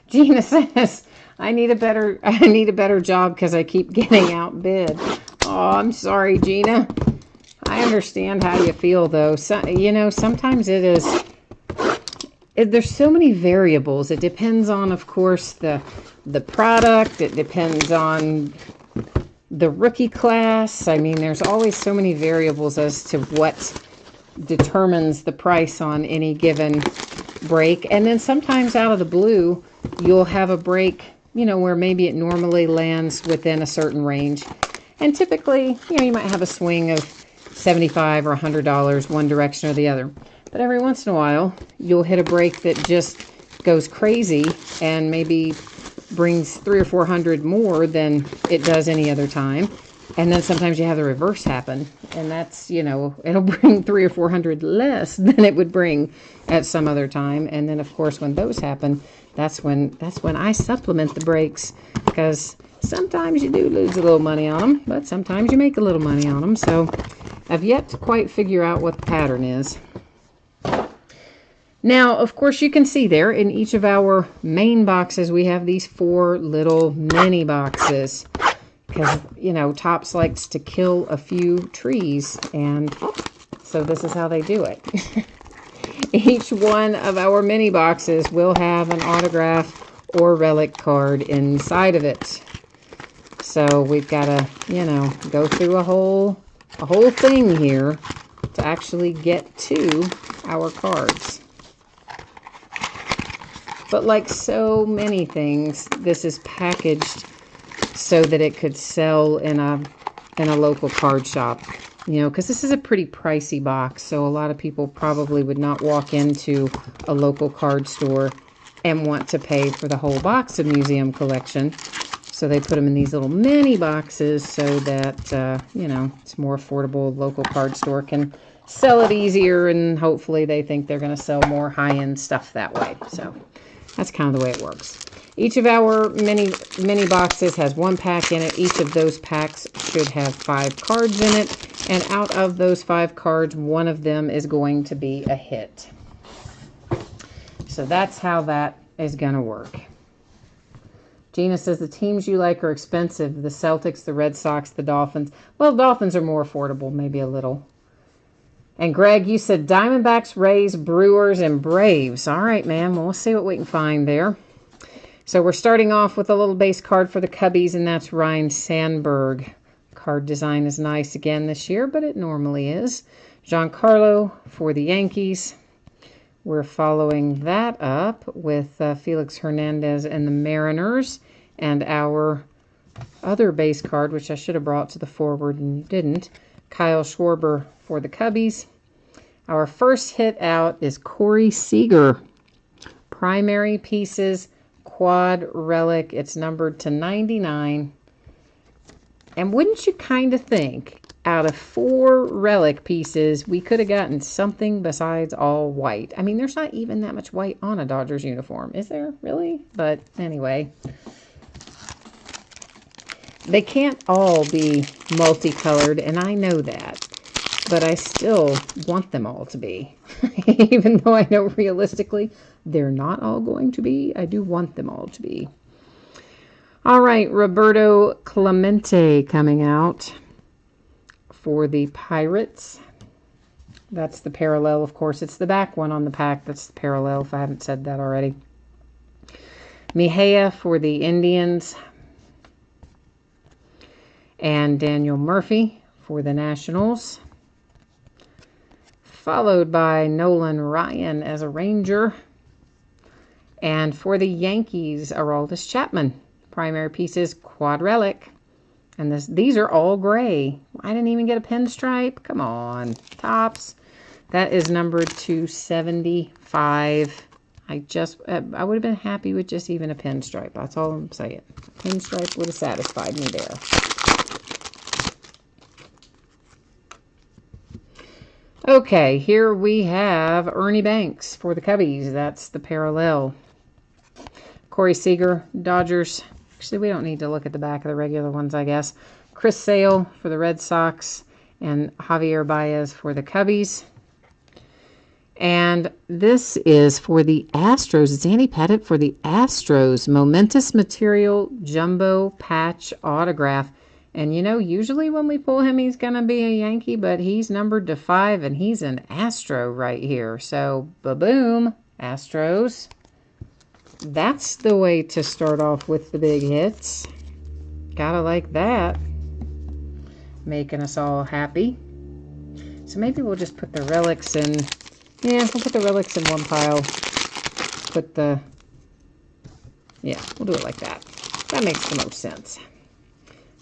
Gina says, I need a better job because I keep getting outbid. Oh, I'm sorry, Gina. I understand how you feel, though. So, you know, sometimes there's so many variables. It depends on, of course, the product. It depends on the rookie class. I mean, there's always so many variables as to what determines the price on any given break. And then sometimes out of the blue, you'll have a break, you know, where maybe it normally lands within a certain range. And typically, you know, you might have a swing of $75 or $100 one direction or the other. But every once in a while, you'll hit a break that just goes crazy and maybe brings 300 or 400 more than it does any other time. And then sometimes you have the reverse happen, and that's, you know, it'll bring 300 or 400 less than it would bring at some other time. And then, of course, when those happen, that's when I supplement the breaks, because sometimes you do lose a little money on them, but sometimes you make a little money on them. So I've yet to quite figure out what the pattern is. Now, of course, you can see there in each of our main boxes, we have these 4 little mini boxes. Because, you know, Topps likes to kill a few trees, and so this is how they do it. Each one of our mini boxes will have an autograph or relic card inside of it. So we've got to, you know, go through a whole thing here to actually get to our cards. But like so many things, this is packaged so that it could sell in a local card shop, you know, because this is a pretty pricey box. So a lot of people probably would not walk into a local card store and want to pay for the whole box of museum collection. So they put them in these little mini boxes so that, you know, it's more affordable. Local card store can sell it easier, and hopefully they think they're going to sell more high-end stuff that way. So that's kind of the way it works. Each of our mini boxes has 1 pack in it. Each of those packs should have 5 cards in it. And out of those 5 cards, 1 of them is going to be a hit. So that's how that is going to work. Gina says the teams you like are expensive. The Celtics, the Red Sox, the Dolphins. Well, the Dolphins are more affordable, maybe a little. And Greg, you said Diamondbacks, Rays, Brewers, and Braves. All right, man. Well, we'll see what we can find there. So we're starting off with a little base card for the Cubbies, and that's Ryan Sandberg. Card design is nice again this year, but it normally is. Giancarlo for the Yankees. We're following that up with Felix Hernandez and the Mariners. And our other base card, which I should have brought to the forward and didn't, Kyle Schwarber for the Cubbies. Our first hit out is Corey Seager. Primary pieces, quad relic. It's numbered to 99. And wouldn't you kind of think, out of 4 relic pieces, we could have gotten something besides all white? I mean, there's not even that much white on a Dodgers uniform, is there? Really? But anyway, they can't all be multicolored, and I know that. But I still want them all to be. Even though I know realistically they're not all going to be, I do want them all to be. All right, Roberto Clemente coming out for the Pirates. That's the parallel, of course. It's the back one on the pack. That's the parallel, if I haven't said that already. Mejia for the Indians. And Daniel Murphy for the Nationals. Followed by Nolan Ryan as a Ranger. And for the Yankees, Aroldis Chapman. Primary pieces, quad relic. And these are all gray. I didn't even get a pinstripe. Come on, Topps. That is numbered to 75. I would have been happy with just even a pinstripe. That's all I'm saying. A pinstripe would have satisfied me there. Okay, here we have Ernie Banks for the Cubbies. That's the parallel. Corey Seager, Dodgers. Actually, we don't need to look at the back of the regular ones, I guess. Chris Sale for the Red Sox and Javier Baez for the Cubbies. And this is for the Astros. It's Andy Pettit for the Astros. Momentous Material Jumbo Patch Autograph. And you know, usually when we pull him, he's going to be a Yankee, but he's numbered to 5, and he's an Astro right here. So, ba-boom, Astros. That's the way to start off with the big hits. Gotta like that. Making us all happy. So maybe we'll just put the relics in. Yeah, we'll put the relics in one pile. Put the... Yeah, we'll do it like that. That makes the most sense.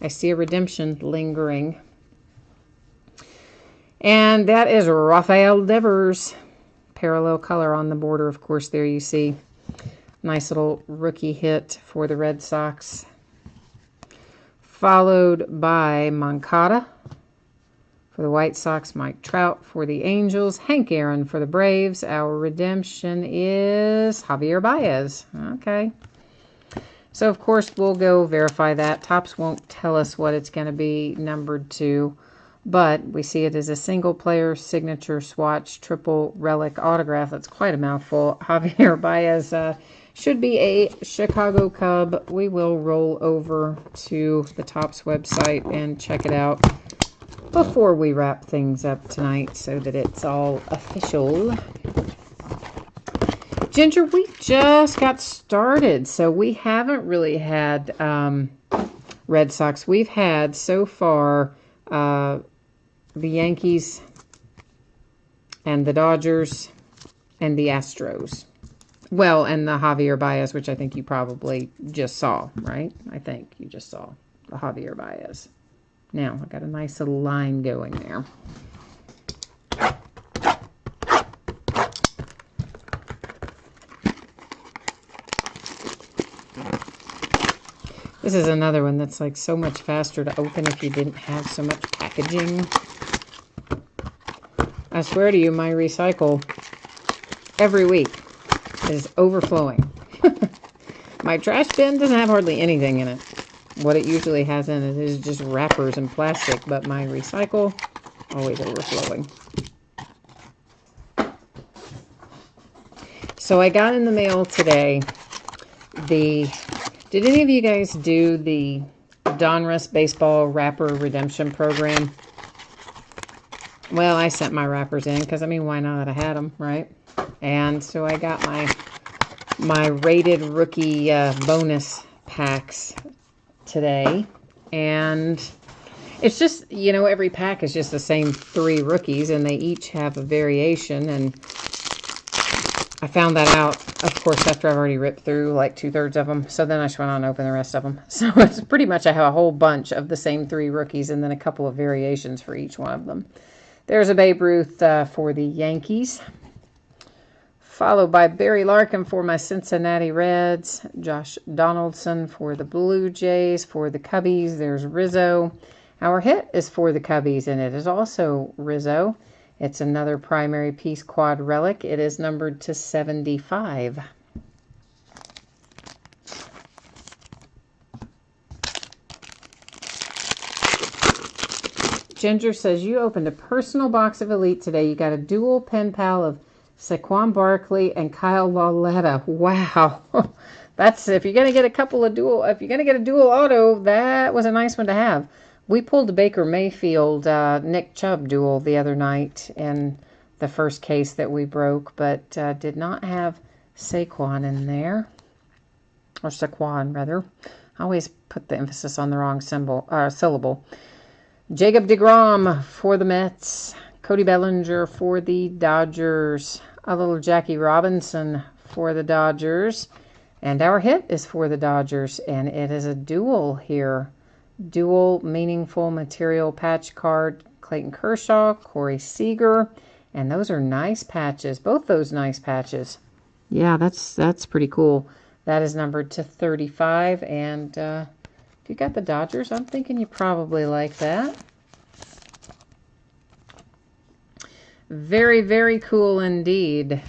I see a redemption lingering. And that is Rafael Devers. Parallel color on the border, of course, there you see. Nice little rookie hit for the Red Sox. Followed by Moncada for the White Sox. Mike Trout for the Angels. Hank Aaron for the Braves. Our redemption is Javier Baez. Okay. So, of course, we'll go verify that. Topps won't tell us what it's going to be numbered to, but we see it as a single-player signature swatch triple relic autograph. That's quite a mouthful. Javier Baez should be a Chicago Cub. We will roll over to the Topps website and check it out before we wrap things up tonight so that it's all official. Ginger, we just got started, so we haven't really had Red Sox. We've had, so far, the Yankees and the Dodgers and the Astros. Well, and the Javier Baez, which I think you probably just saw, right? I think you just saw the Javier Baez. Now, I got a nice little line going there. This is another one that's like so much faster to open if you didn't have so much packaging. I swear to you, my recycle every week is overflowing. My trash bin doesn't have hardly anything in it. What it usually has in it is just wrappers and plastic, but my recycle, always overflowing. So I got in the mail today did any of you guys do the Donruss Baseball Wrapper Redemption Program? Well, I sent my wrappers in because, I mean, why not? I had them, right? And so I got my rated rookie bonus packs today. And it's just, you know, every pack is just the same 3 rookies, and they each have a variation. And I found that out, of course, after I've already ripped through like 2/3 of them. So then I just went on and opened the rest of them. So it's pretty much, I have a whole bunch of the same 3 rookies and then a couple of variations for each one of them. There's a Babe Ruth for the Yankees. Followed by Barry Larkin for my Cincinnati Reds. Josh Donaldson for the Blue Jays. For the Cubbies, there's Rizzo. Our hit is for the Cubbies, and it is also Rizzo. It's another primary piece quad relic. It is numbered to 75. Ginger says, you opened a personal box of Elite today. You got a dual pen pal of Saquon Barkley and Kyle Lauletta. Wow. That's, if you're going to get if you're going to get a dual auto, that was a nice one to have. We pulled the Baker Mayfield, Nick Chubb duel the other night in the first case that we broke, but did not have Saquon in there. Or Saquon, rather. I always put the emphasis on the wrong syllable. Jacob deGrom for the Mets. Cody Bellinger for the Dodgers. A little Jackie Robinson for the Dodgers. And our hit is for the Dodgers, and it is a dual here. Dual meaningful material patch card, Clayton Kershaw, Corey Seager, and those are nice patches. Both those nice patches. Yeah, that's pretty cool. That is numbered to 35, and if you got the Dodgers, I'm thinking you probably like that. Very, very cool indeed.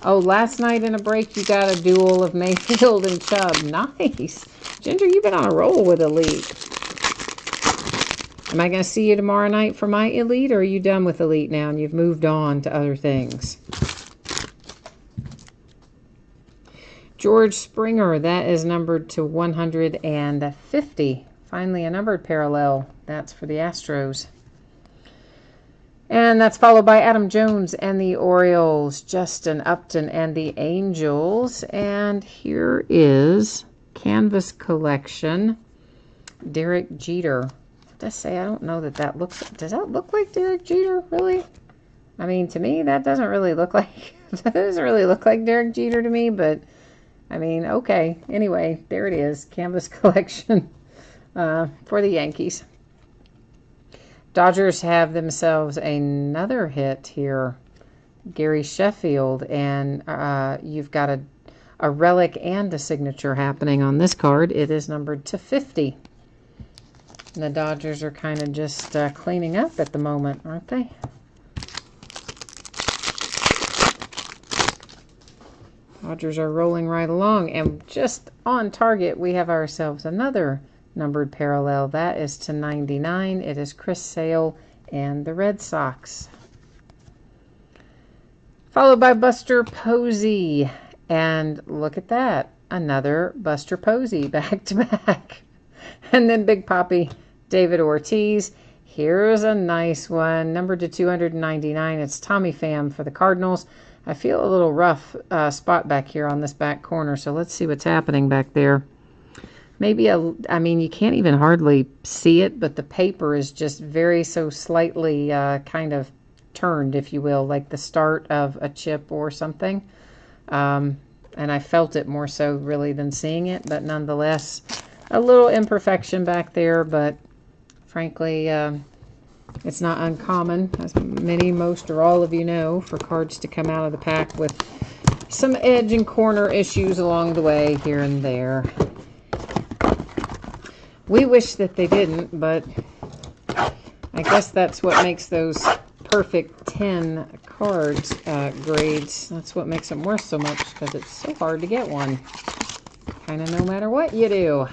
Oh, last night in a break, you got a duel of Mayfield and Chubb. Nice. Ginger, you've been on a roll with Elite. Am I going to see you tomorrow night for my Elite, or are you done with Elite now and you've moved on to other things? George Springer, that is numbered to 150. Finally, a numbered parallel. That's for the Astros. And that's followed by Adam Jones and the Orioles, Justin Upton and the Angels. And here is Canvas Collection, Derek Jeter. I say, I don't know that looks, does that look like Derek Jeter, really? I mean, to me, that doesn't really look like, that doesn't really look like Derek Jeter to me, but, I mean, okay. Anyway, there it is, Canvas Collection for the Yankees. Dodgers have themselves another hit here, Gary Sheffield, and you've got a relic and a signature happening on this card. It is numbered to 50. And the Dodgers are kind of just cleaning up at the moment, aren't they? Dodgers are rolling right along, and just on target, we have ourselves another numbered parallel. That is to 99. It is Chris Sale and the Red Sox. Followed by Buster Posey. And look at that. Another Buster Posey back to back. And then Big Papi, David Ortiz. Here's a nice one. Numbered to 299. It's Tommy Pham for the Cardinals. I feel a little rough spot back here on this back corner. So let's see what's happening back there. Maybe I mean, you can't even hardly see it, but the paper is just very so slightly kind of turned, if you will, like the start of a chip or something. And I felt it more so really than seeing it, but nonetheless, a little imperfection back there, but frankly, it's not uncommon, as most or all of you know, for cards to come out of the pack with some edge and corner issues along the way here and there. We wish that they didn't, but I guess that's what makes those perfect 10 cards grades. That's what makes them worth so much, because it's so hard to get one. Kind of no matter what you do.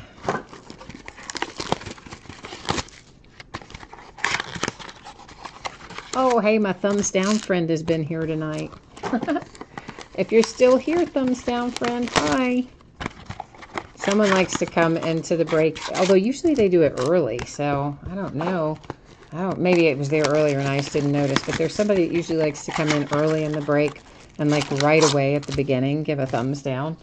Oh, hey, my thumbs down friend has been here tonight. If you're still here, thumbs down friend, hi. Someone likes to come into the break, although usually they do it early, so I don't know. Maybe it was there earlier and I just didn't notice, but there's somebody that usually likes to come in early in the break and like right away at the beginning give a thumbs down.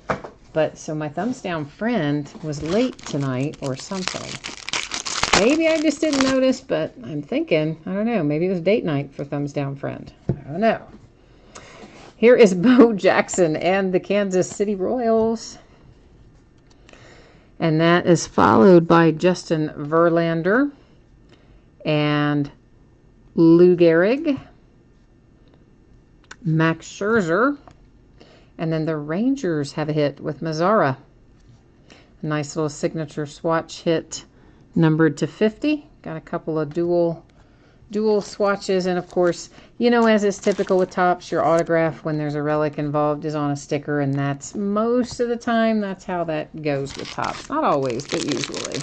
But so my thumbs down friend was late tonight or something. Maybe I just didn't notice, but I'm thinking, I don't know, maybe it was date night for thumbs down friend. I don't know. Here is Bo Jackson and the Kansas City Royals. And that is followed by Justin Verlander and Lou Gehrig, Max Scherzer, and then the Rangers have a hit with Mazzara. A nice little signature swatch hit, numbered to 50. Got a couple of dual swatches, and of course, you know, as is typical with Topps, your autograph when there's a relic involved is on a sticker, and that's most of the time that's how that goes with Topps. Not always, but usually.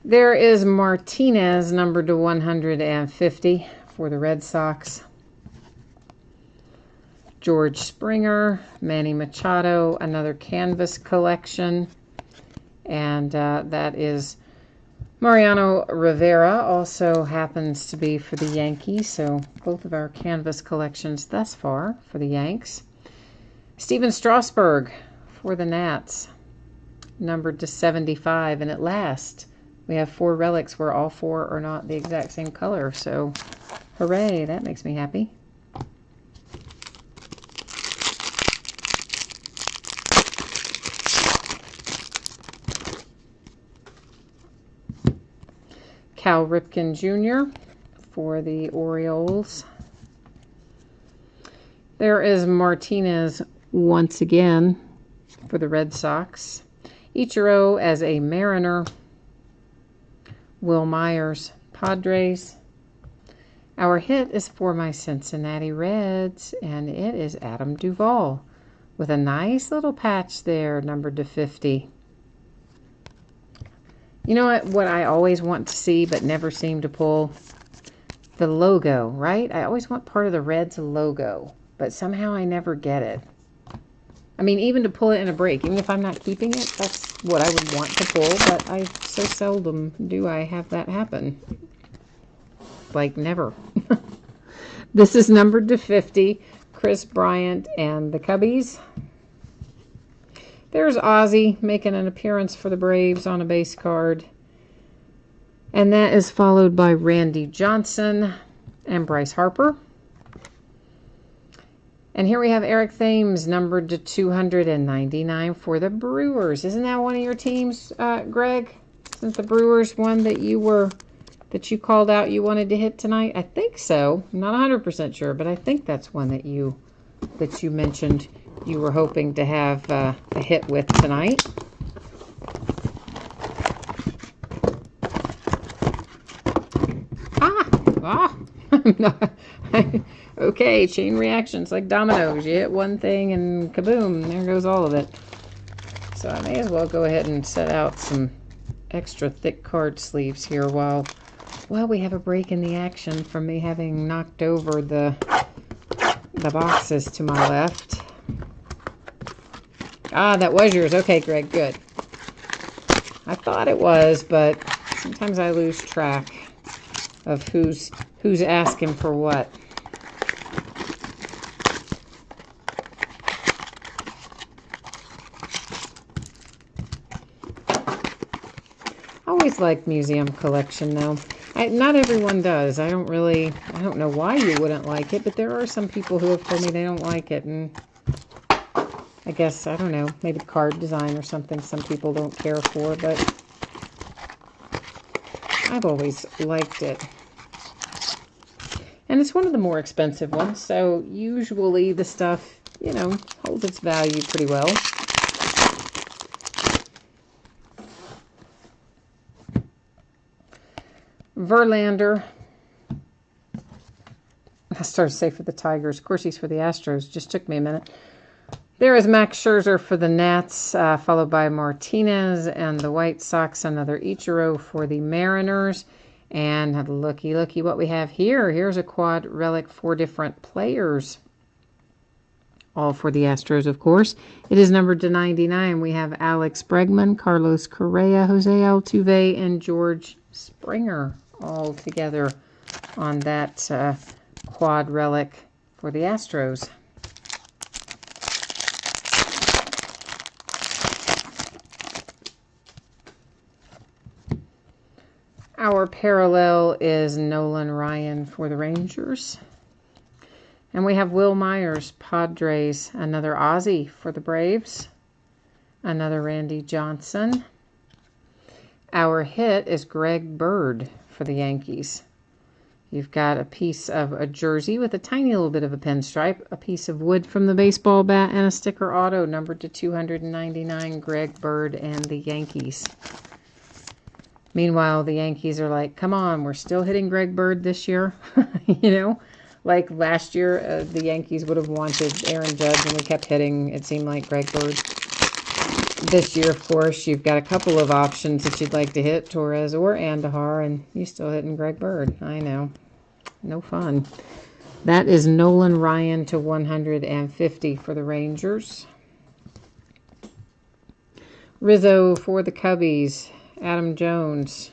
There is Martinez, numbered to 150 for the Red Sox. George Springer, Manny Machado, another Canvas Collection. And that is Mariano Rivera, also happens to be for the Yankees. So both of our Canvas collections thus far for the Yanks. Steven Strasburg for the Nats, numbered to 75. And at last, we have 4 relics where all 4 are not the exact same color. So hooray, that makes me happy. Cal Ripken Jr. for the Orioles. There is Martinez once again for the Red Sox. Ichiro as a Mariner. Will Myers, Padres. Our hit is for my Cincinnati Reds, and it is Adam Duvall with a nice little patch there, numbered to 50. You know what I always want to see but never seem to pull? The logo, right? I always want part of the Reds logo, but somehow I never get it. I mean, even to pull it in a break, even if I'm not keeping it, that's what I would want to pull, but I so seldom do I have that happen. Like, never. This is numbered to 50, Chris Bryant and the Cubbies. There's Ozzie making an appearance for the Braves on a base card. And that is followed by Randy Johnson and Bryce Harper. And here we have Eric Thames, numbered to 299 for the Brewers. Isn't that one of your teams, Greg? Isn't the Brewers one that you called out you wanted to hit tonight? I think so. I'm not 100% sure, but I think that's one that you mentioned you were hoping to have a hit with tonight. Okay, chain reactions like dominoes. You hit one thing and kaboom, there goes all of it. So I may as well go ahead and set out some extra thick card sleeves here while we have a break in the action from me having knocked over the boxes to my left. Ah, that was yours. Okay, Greg, good. I thought it was, but sometimes I lose track of who's asking for what. I always like museum collection though. Not everyone does. I don't know why you wouldn't like it, but there are some people who have told me they don't like it, and I guess, I don't know, maybe card design or something some people don't care for, but I've always liked it. And it's one of the more expensive ones, so usually the stuff, holds its value pretty well. Verlander. I started to say for the Tigers. Of course, he's for the Astros. Just took me a minute. There is Max Scherzer for the Nats, followed by Martinez and the White Sox. Another Ichiro for the Mariners. And looky what we have here. Here's a quad relic, 4 different players. All for the Astros, of course. It is numbered to 99. We have Alex Bregman, Carlos Correa, Jose Altuve, and George Springer all together on that quad relic for the Astros. Our parallel is Nolan Ryan for the Rangers. And we have Will Myers, Padres. Another Ozzie for the Braves. Another Randy Johnson. Our hit is Greg Bird for the Yankees. You've got a piece of a jersey with a tiny little bit of a pinstripe, a piece of wood from the baseball bat, and a sticker auto numbered to 299, Greg Bird and the Yankees. Meanwhile, the Yankees are like, come on, we're still hitting Greg Bird this year. Like last year, the Yankees would have wanted Aaron Judge, and we kept hitting, it seemed like, Greg Bird. This year, of course, you've got a couple of options that you'd like to hit, Torres or Andahar, and you're still hitting Greg Bird. I know. No fun. That is Nolan Ryan to 150 for the Rangers. Rizzo for the Cubbies. Adam Jones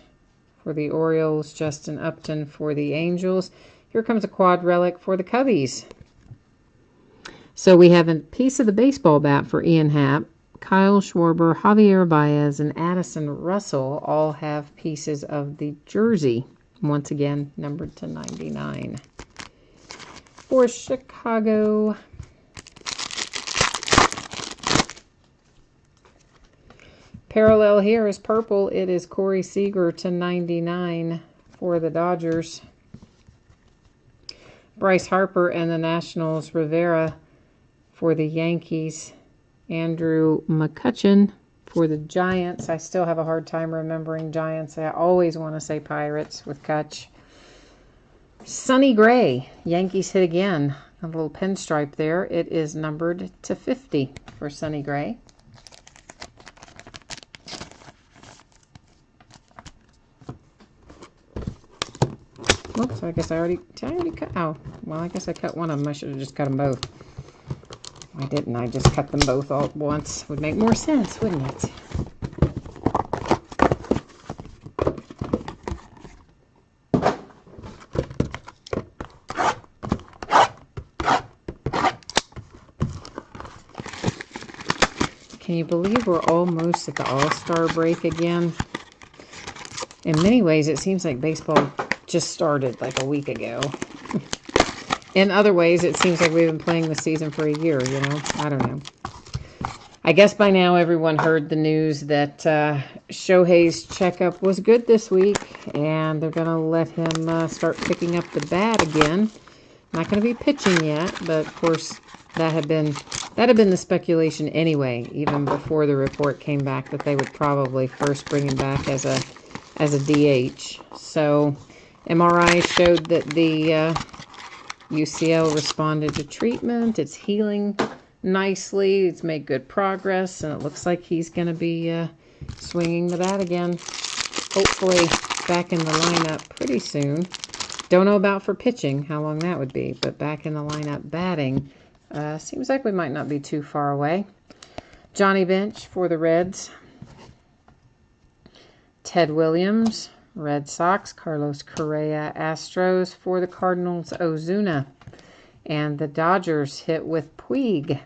for the Orioles. Justin Upton for the Angels. Here comes a quad relic for the Cubbies. So we have a piece of the baseball bat for Ian Happ. Kyle Schwarber, Javier Baez, and Addison Russell all have pieces of the jersey. Once again, numbered to 99. For Chicago, parallel here is purple. It is Corey Seager to 99 for the Dodgers. Bryce Harper and the Nationals. Rivera for the Yankees. Andrew McCutchen For the Giants, I still have a hard time remembering Giants. I always want to say Pirates with Kutch. Sonny Gray, Yankees hit again. A little pinstripe there. It is numbered to 50 for Sonny Gray. Whoops, I guess I already cut. Oh, well, I guess I cut one of them. I should have just cut them both. Why didn't I just cut them both all at once? Would make more sense, wouldn't it? Can you believe we're almost at the All-Star break again? In many ways, it seems like baseball just started like a week ago. In other ways, it seems like we've been playing the season for a year, you know? I don't know. I guess by now everyone heard the news that Shohei's checkup was good this week, and they're going to let him start picking up the bat again. Not going to be pitching yet, but of course that had been the speculation anyway, even before the report came back that they would probably first bring him back as a DH. So MRI showed that the UCL responded to treatment. It's healing nicely. It's made good progress, and it looks like he's going to be swinging the bat again. Hopefully back in the lineup pretty soon. Don't know about for pitching, how long that would be, but back in the lineup batting, seems like we might not be too far away. Johnny Bench for the Reds. Ted Williams, Red Sox. Carlos Correa, Astros. For the Cardinals, Ozuna. And the Dodgers hit with Puig.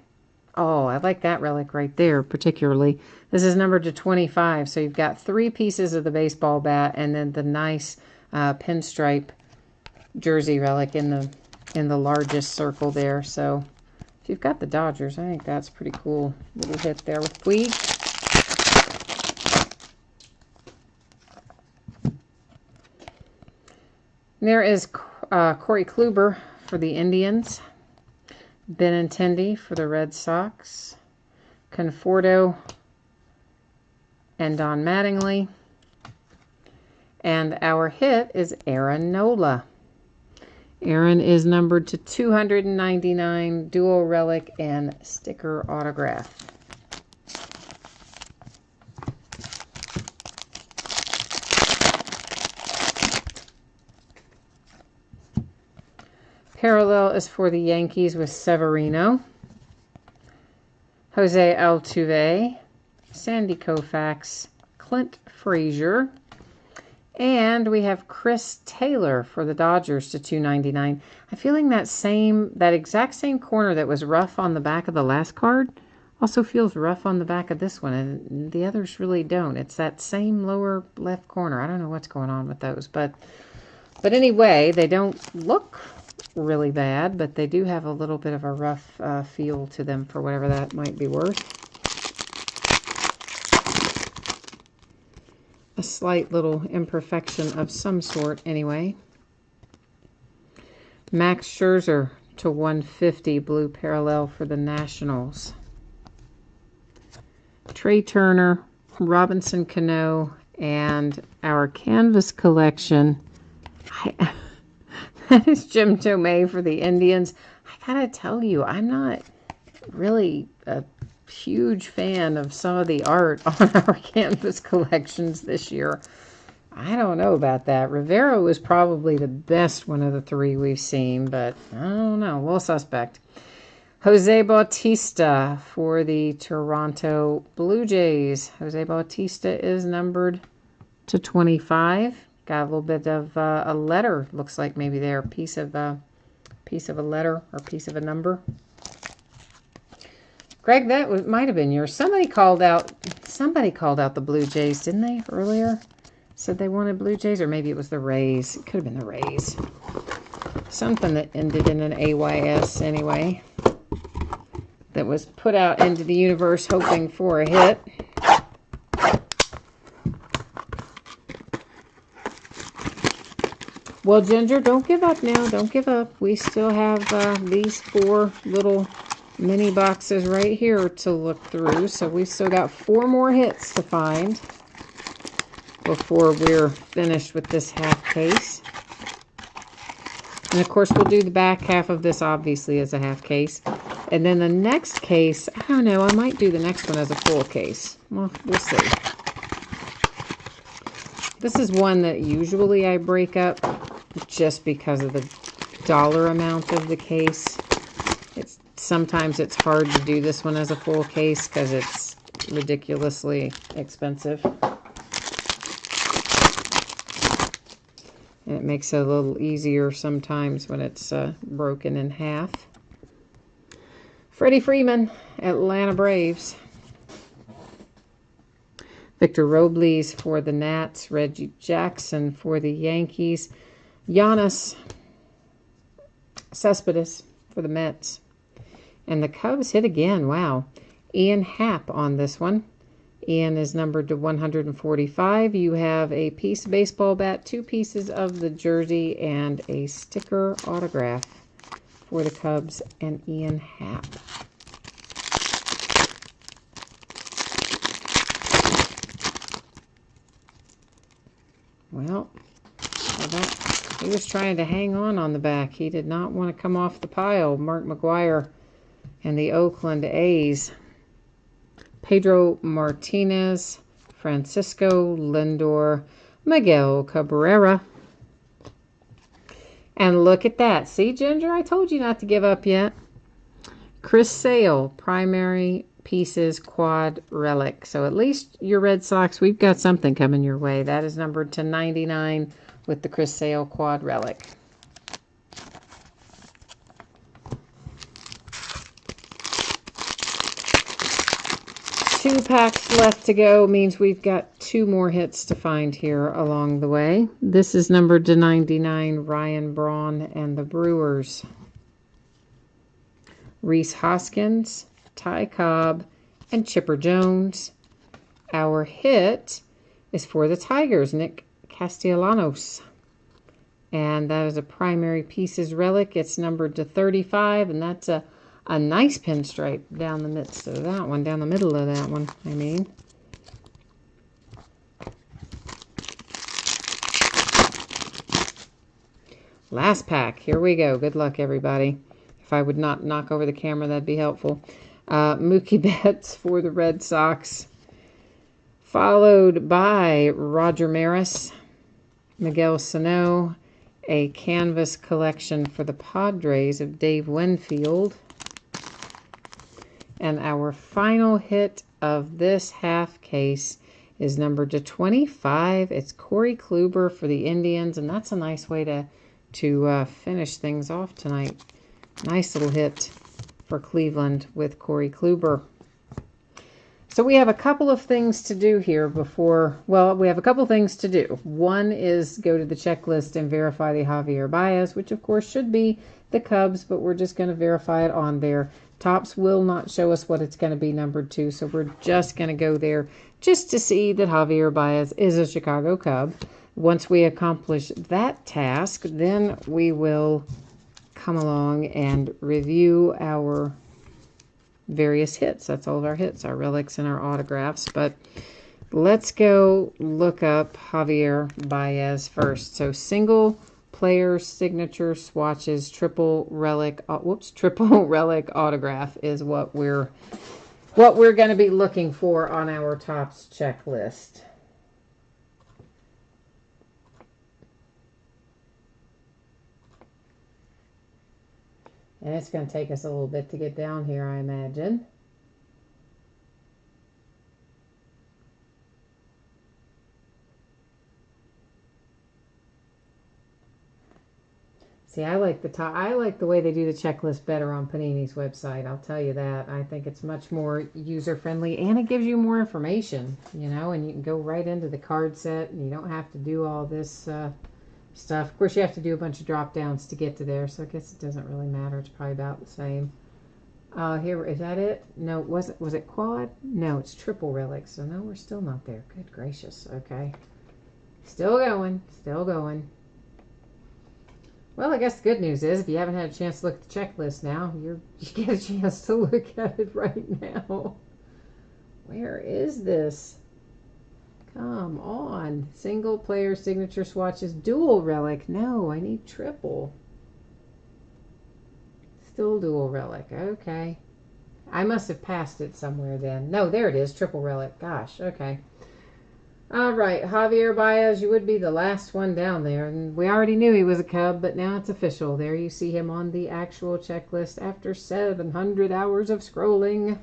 Oh, I like that relic right there, particularly. This is numbered to 25, so you've got 3 pieces of the baseball bat and then the nice pinstripe jersey relic in the largest circle there. So if you've got the Dodgers, I think that's pretty cool. Little hit there with Puig. There is Corey Kluber for the Indians. Benintendi for the Red Sox. Conforto and Don Mattingly. And our hit is Aaron Nola. Aaron is numbered to 299, dual relic and sticker autograph. Parallel is for the Yankees with Severino, Jose Altuve, Sandy Koufax, Clint Frazier, and we have Chris Taylor for the Dodgers to 299. I'm feeling that exact same corner that was rough on the back of the last card also feels rough on the back of this one, and the others really don't. It's that same lower left corner. I don't know what's going on with those, but anyway, they don't look really bad, but they do have a little bit of a rough feel to them for whatever that might be worth. A slight little imperfection of some sort anyway. Max Scherzer to 150, blue parallel for the Nationals. Trey Turner, Robinson Cano, and our canvas collection. That is Jim Tomei for the Indians. I gotta tell you, I'm not really a huge fan of some of the art on our canvas collections this year. I don't know about that. Rivera was probably the best one of the 3 we've seen, but I don't know. We'll suspect. Jose Bautista for the Toronto Blue Jays. Jose Bautista is numbered to 25. Got a little bit of a letter, looks like maybe there, piece of a letter or piece of a number. Greg, that might have been yours. Somebody called out the Blue Jays, didn't they, earlier? Said they wanted Blue Jays, or maybe it was the Rays. It could have been the Rays. Something that ended in an AYS anyway. That was put out into the universe hoping for a hit. Well, Ginger, don't give up now. Don't give up. We still have these 4 little mini boxes right here to look through. So we've still got 4 more hits to find before we're finished with this half case. And of course, we'll do the back half of this obviously as a half case. And then the next case, I don't know, I might do the next one as a full case. Well, we'll see. This is one that usually I break up just because of the dollar amount of the case. Sometimes it's hard to do this one as a full case because it's ridiculously expensive. And it makes it a little easier sometimes when it's broken in half. Freddie Freeman, Atlanta Braves. Victor Robles for the Nats. Reggie Jackson for the Yankees. Giannis Cespedes for the Mets. And the Cubs hit again. Wow. Ian Happ on this one. Ian is numbered to 145. You have a piece of baseball bat, 2 pieces of the jersey, and a sticker autograph for the Cubs and Ian Happ. Well, he was trying to hang on the back. He did not want to come off the pile. Mark McGwire and the Oakland A's. Pedro Martinez, Francisco Lindor, Miguel Cabrera. And look at that. See, Ginger, I told you not to give up yet. Chris Sale, primary pieces quad relic. So at least your Red Sox, we've got something coming your way. That is numbered to 99 with the Chris Sale quad relic. Two packs left to go means we've got 2 more hits to find here along the way. This is numbered to 99, Ryan Braun and the Brewers. Rhys Hoskins, Ty Cobb, and Chipper Jones. Our hit is for the Tigers, Nick Castellanos. And that is a primary pieces relic. It's numbered to 35, and that's a nice pinstripe down the midst of that one, down the middle of that one, I mean. Last pack. Here we go. Good luck, everybody. If I would not knock over the camera, that'd be helpful. Mookie Betts for the Red Sox. Followed by Roger Maris, Miguel Sano, a canvas collection for the Padres of Dave Winfield. And our final hit of this half case is numbered to 25. It's Corey Kluber for the Indians, and that's a nice way to finish things off tonight. Nice little hit for Cleveland with Corey Kluber. So we have a couple of things to do here before, well, we have a couple things to do. One is go to the checklist and verify the Javier Baez, which of course should be the Cubs, but we're just going to verify it on there. Tops will not show us what it's going to be numbered to, so we're just going to go there just to see that Javier Baez is a Chicago Cub. Once we accomplish that task, then we will come along and review our various hits. That's all of our hits, our relics and our autographs. But let's go look up Javier Baez first. So single player signature swatches, triple relic autograph is what we're going to be looking for on our Tops checklist. And it's going to take us a little bit to get down here, I imagine. See, I like the way they do the checklist better on Panini's website. I'll tell you that. I think it's much more user-friendly, and it gives you more information, you know, and you can go right into the card set, and you don't have to do all this stuff. Of course, you have to do a bunch of drop-downs to get to there, so I guess it doesn't really matter. It's probably about the same. Here, is that it? No, was it quad? No, it's triple relic, so no, we're still not there. Good gracious, okay. Still going, still going. Well, I guess the good news is if you haven't had a chance to look at the checklist now, you get a chance to look at it right now. Where is this? Come on. Single player signature swatches, dual relic. No, I need triple. Still dual relic. Okay. I must have passed it somewhere then. No, there it is. Triple relic. Gosh, okay. All right, Javier Baez, you would be the last one down there. And we already knew he was a Cub, but now it's official. There you see him on the actual checklist after 700 hours of scrolling.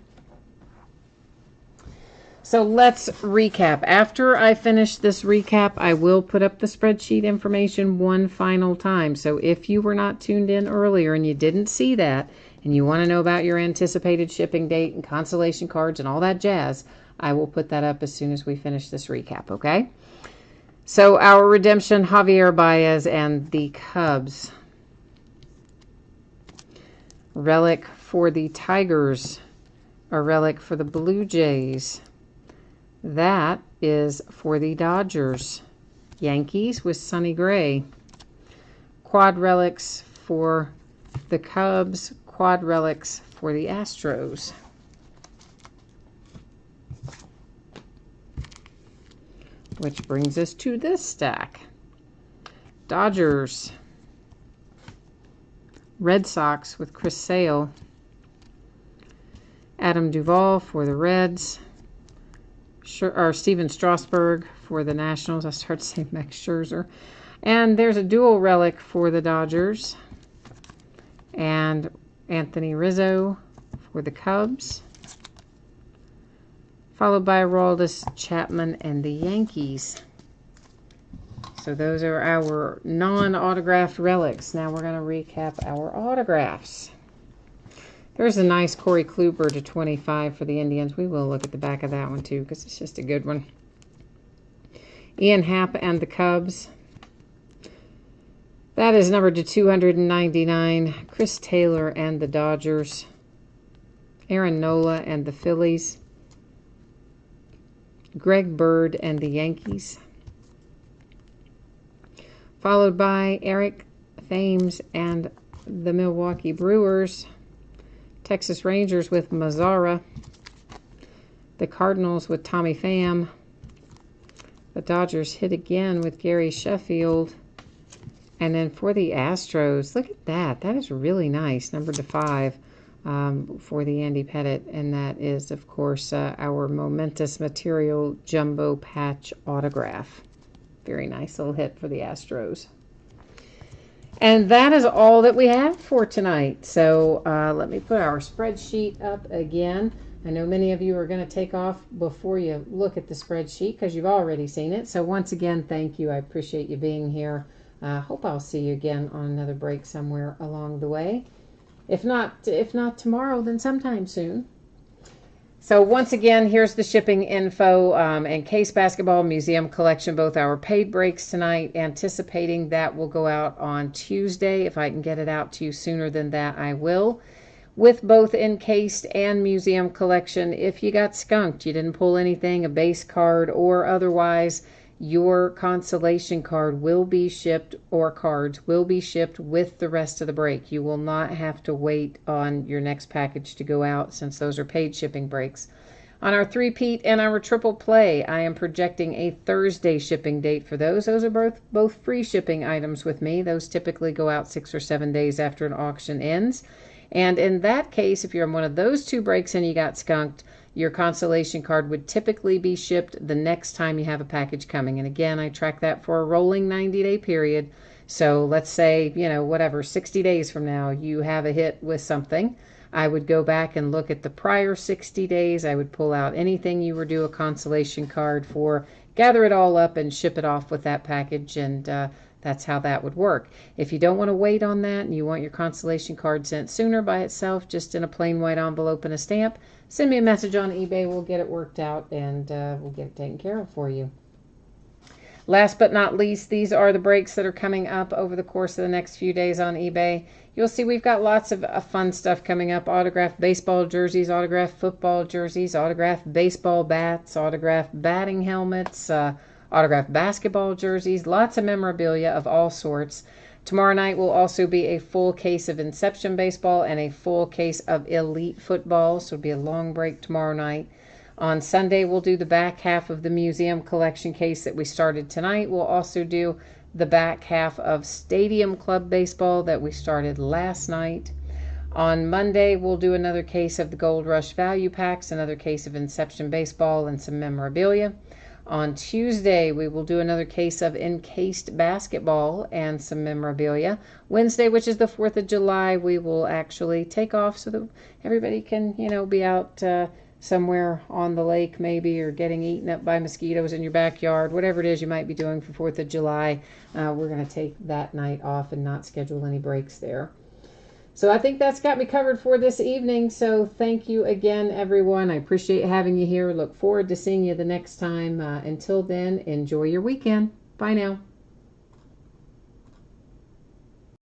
So let's recap. After I finish this recap, I will put up the spreadsheet information one final time. So if you were not tuned in earlier and you didn't see that, and you want to know about your anticipated shipping date and consolation cards and all that jazz, I will put that up as soon as we finish this recap, okay? So our redemption, Javier Baez and the Cubs. Relic for the Tigers. A relic for the Blue Jays. That is for the Dodgers. Yankees with Sonny Gray. Quad relics for the Cubs. Quad relics for the Astros. Which brings us to this stack. Dodgers. Red Sox with Chris Sale. Adam Duvall for the Reds. Steven Strasburg for the Nationals. I started to say Max Scherzer. And there's a dual relic for the Dodgers. And Anthony Rizzo for the Cubs. Followed by Aroldis Chapman and the Yankees. So those are our non-autographed relics. Now we're going to recap our autographs. There's a nice Corey Kluber to 25 for the Indians. We will look at the back of that one too because it's just a good one. Ian Happ and the Cubs. That is numbered to 299. Chris Taylor and the Dodgers. Aaron Nola and the Phillies. Greg Bird and the Yankees. Followed by Eric Thames and the Milwaukee Brewers. Texas Rangers with Mazzara. The Cardinals with Tommy Pham. The Dodgers hit again with Gary Sheffield. And then for the Astros, look at that. That is really nice. Numbered to 5 for the Andy Pettitte. And that is, of course, our Momentous Material Jumbo Patch Autograph. Very nice little hit for the Astros. And that is all that we have for tonight. So let me put our spreadsheet up again. I know many of you are going to take off before you look at the spreadsheet because you've already seen it. So once again, thank you. I appreciate you being here. Hope I'll see you again on another break somewhere along the way. If not tomorrow, then sometime soon. So once again, here's the shipping info. Encased Basketball Museum Collection, both our paid breaks tonight, anticipating that will go out on Tuesday. If I can get it out to you sooner than that, I will. With both Encased and Museum Collection, if you got skunked, you didn't pull anything, a base card or otherwise, your consolation card will be shipped, or cards will be shipped with the rest of the break. You will not have to wait on your next package to go out since those are paid shipping breaks. On our 3-peat and our triple play, I am projecting a Thursday shipping date for those. Those are both free shipping items with me. Those typically go out 6 or 7 days after an auction ends. And in that case, if you're on one of those 2 breaks and you got skunked, your consolation card would typically be shipped the next time you have a package coming. And again, I track that for a rolling 90-day period. So let's say, whatever, 60 days from now, you have a hit with something. I would go back and look at the prior 60 days. I would pull out anything you were due a consolation card for, gather it all up and ship it off with that package. And that's how that would work. If you don't want to wait on that and you want your consolation card sent sooner by itself, just in a plain white envelope and a stamp, send me a message on eBay. We'll get it worked out and we'll get it taken care of for you. Last but not least, these are the breaks that are coming up over the course of the next few days on eBay. You'll see we've got lots of fun stuff coming up. Autographed baseball jerseys, autographed football jerseys, autographed baseball bats, autographed batting helmets, autographed basketball jerseys, lots of memorabilia of all sorts. Tomorrow night will also be a full case of Inception baseball and a full case of Elite football, so it'll be a long break tomorrow night. On Sunday, we'll do the back half of the museum collection case that we started tonight. We'll also do the back half of Stadium Club baseball that we started last night. On Monday, we'll do another case of the Gold Rush Value Packs, another case of Inception baseball, and some memorabilia. On Tuesday, we will do another case of encased basketball and some memorabilia. Wednesday, which is the 4th of July, we will actually take off so that everybody can, be out somewhere on the lake maybe, or getting eaten up by mosquitoes in your backyard, whatever it is you might be doing for 4th of July. We're going to take that night off and not schedule any breaks there. So I think that's got me covered for this evening. So thank you again, everyone. I appreciate having you here. Look forward to seeing you the next time. Until then, enjoy your weekend. Bye now.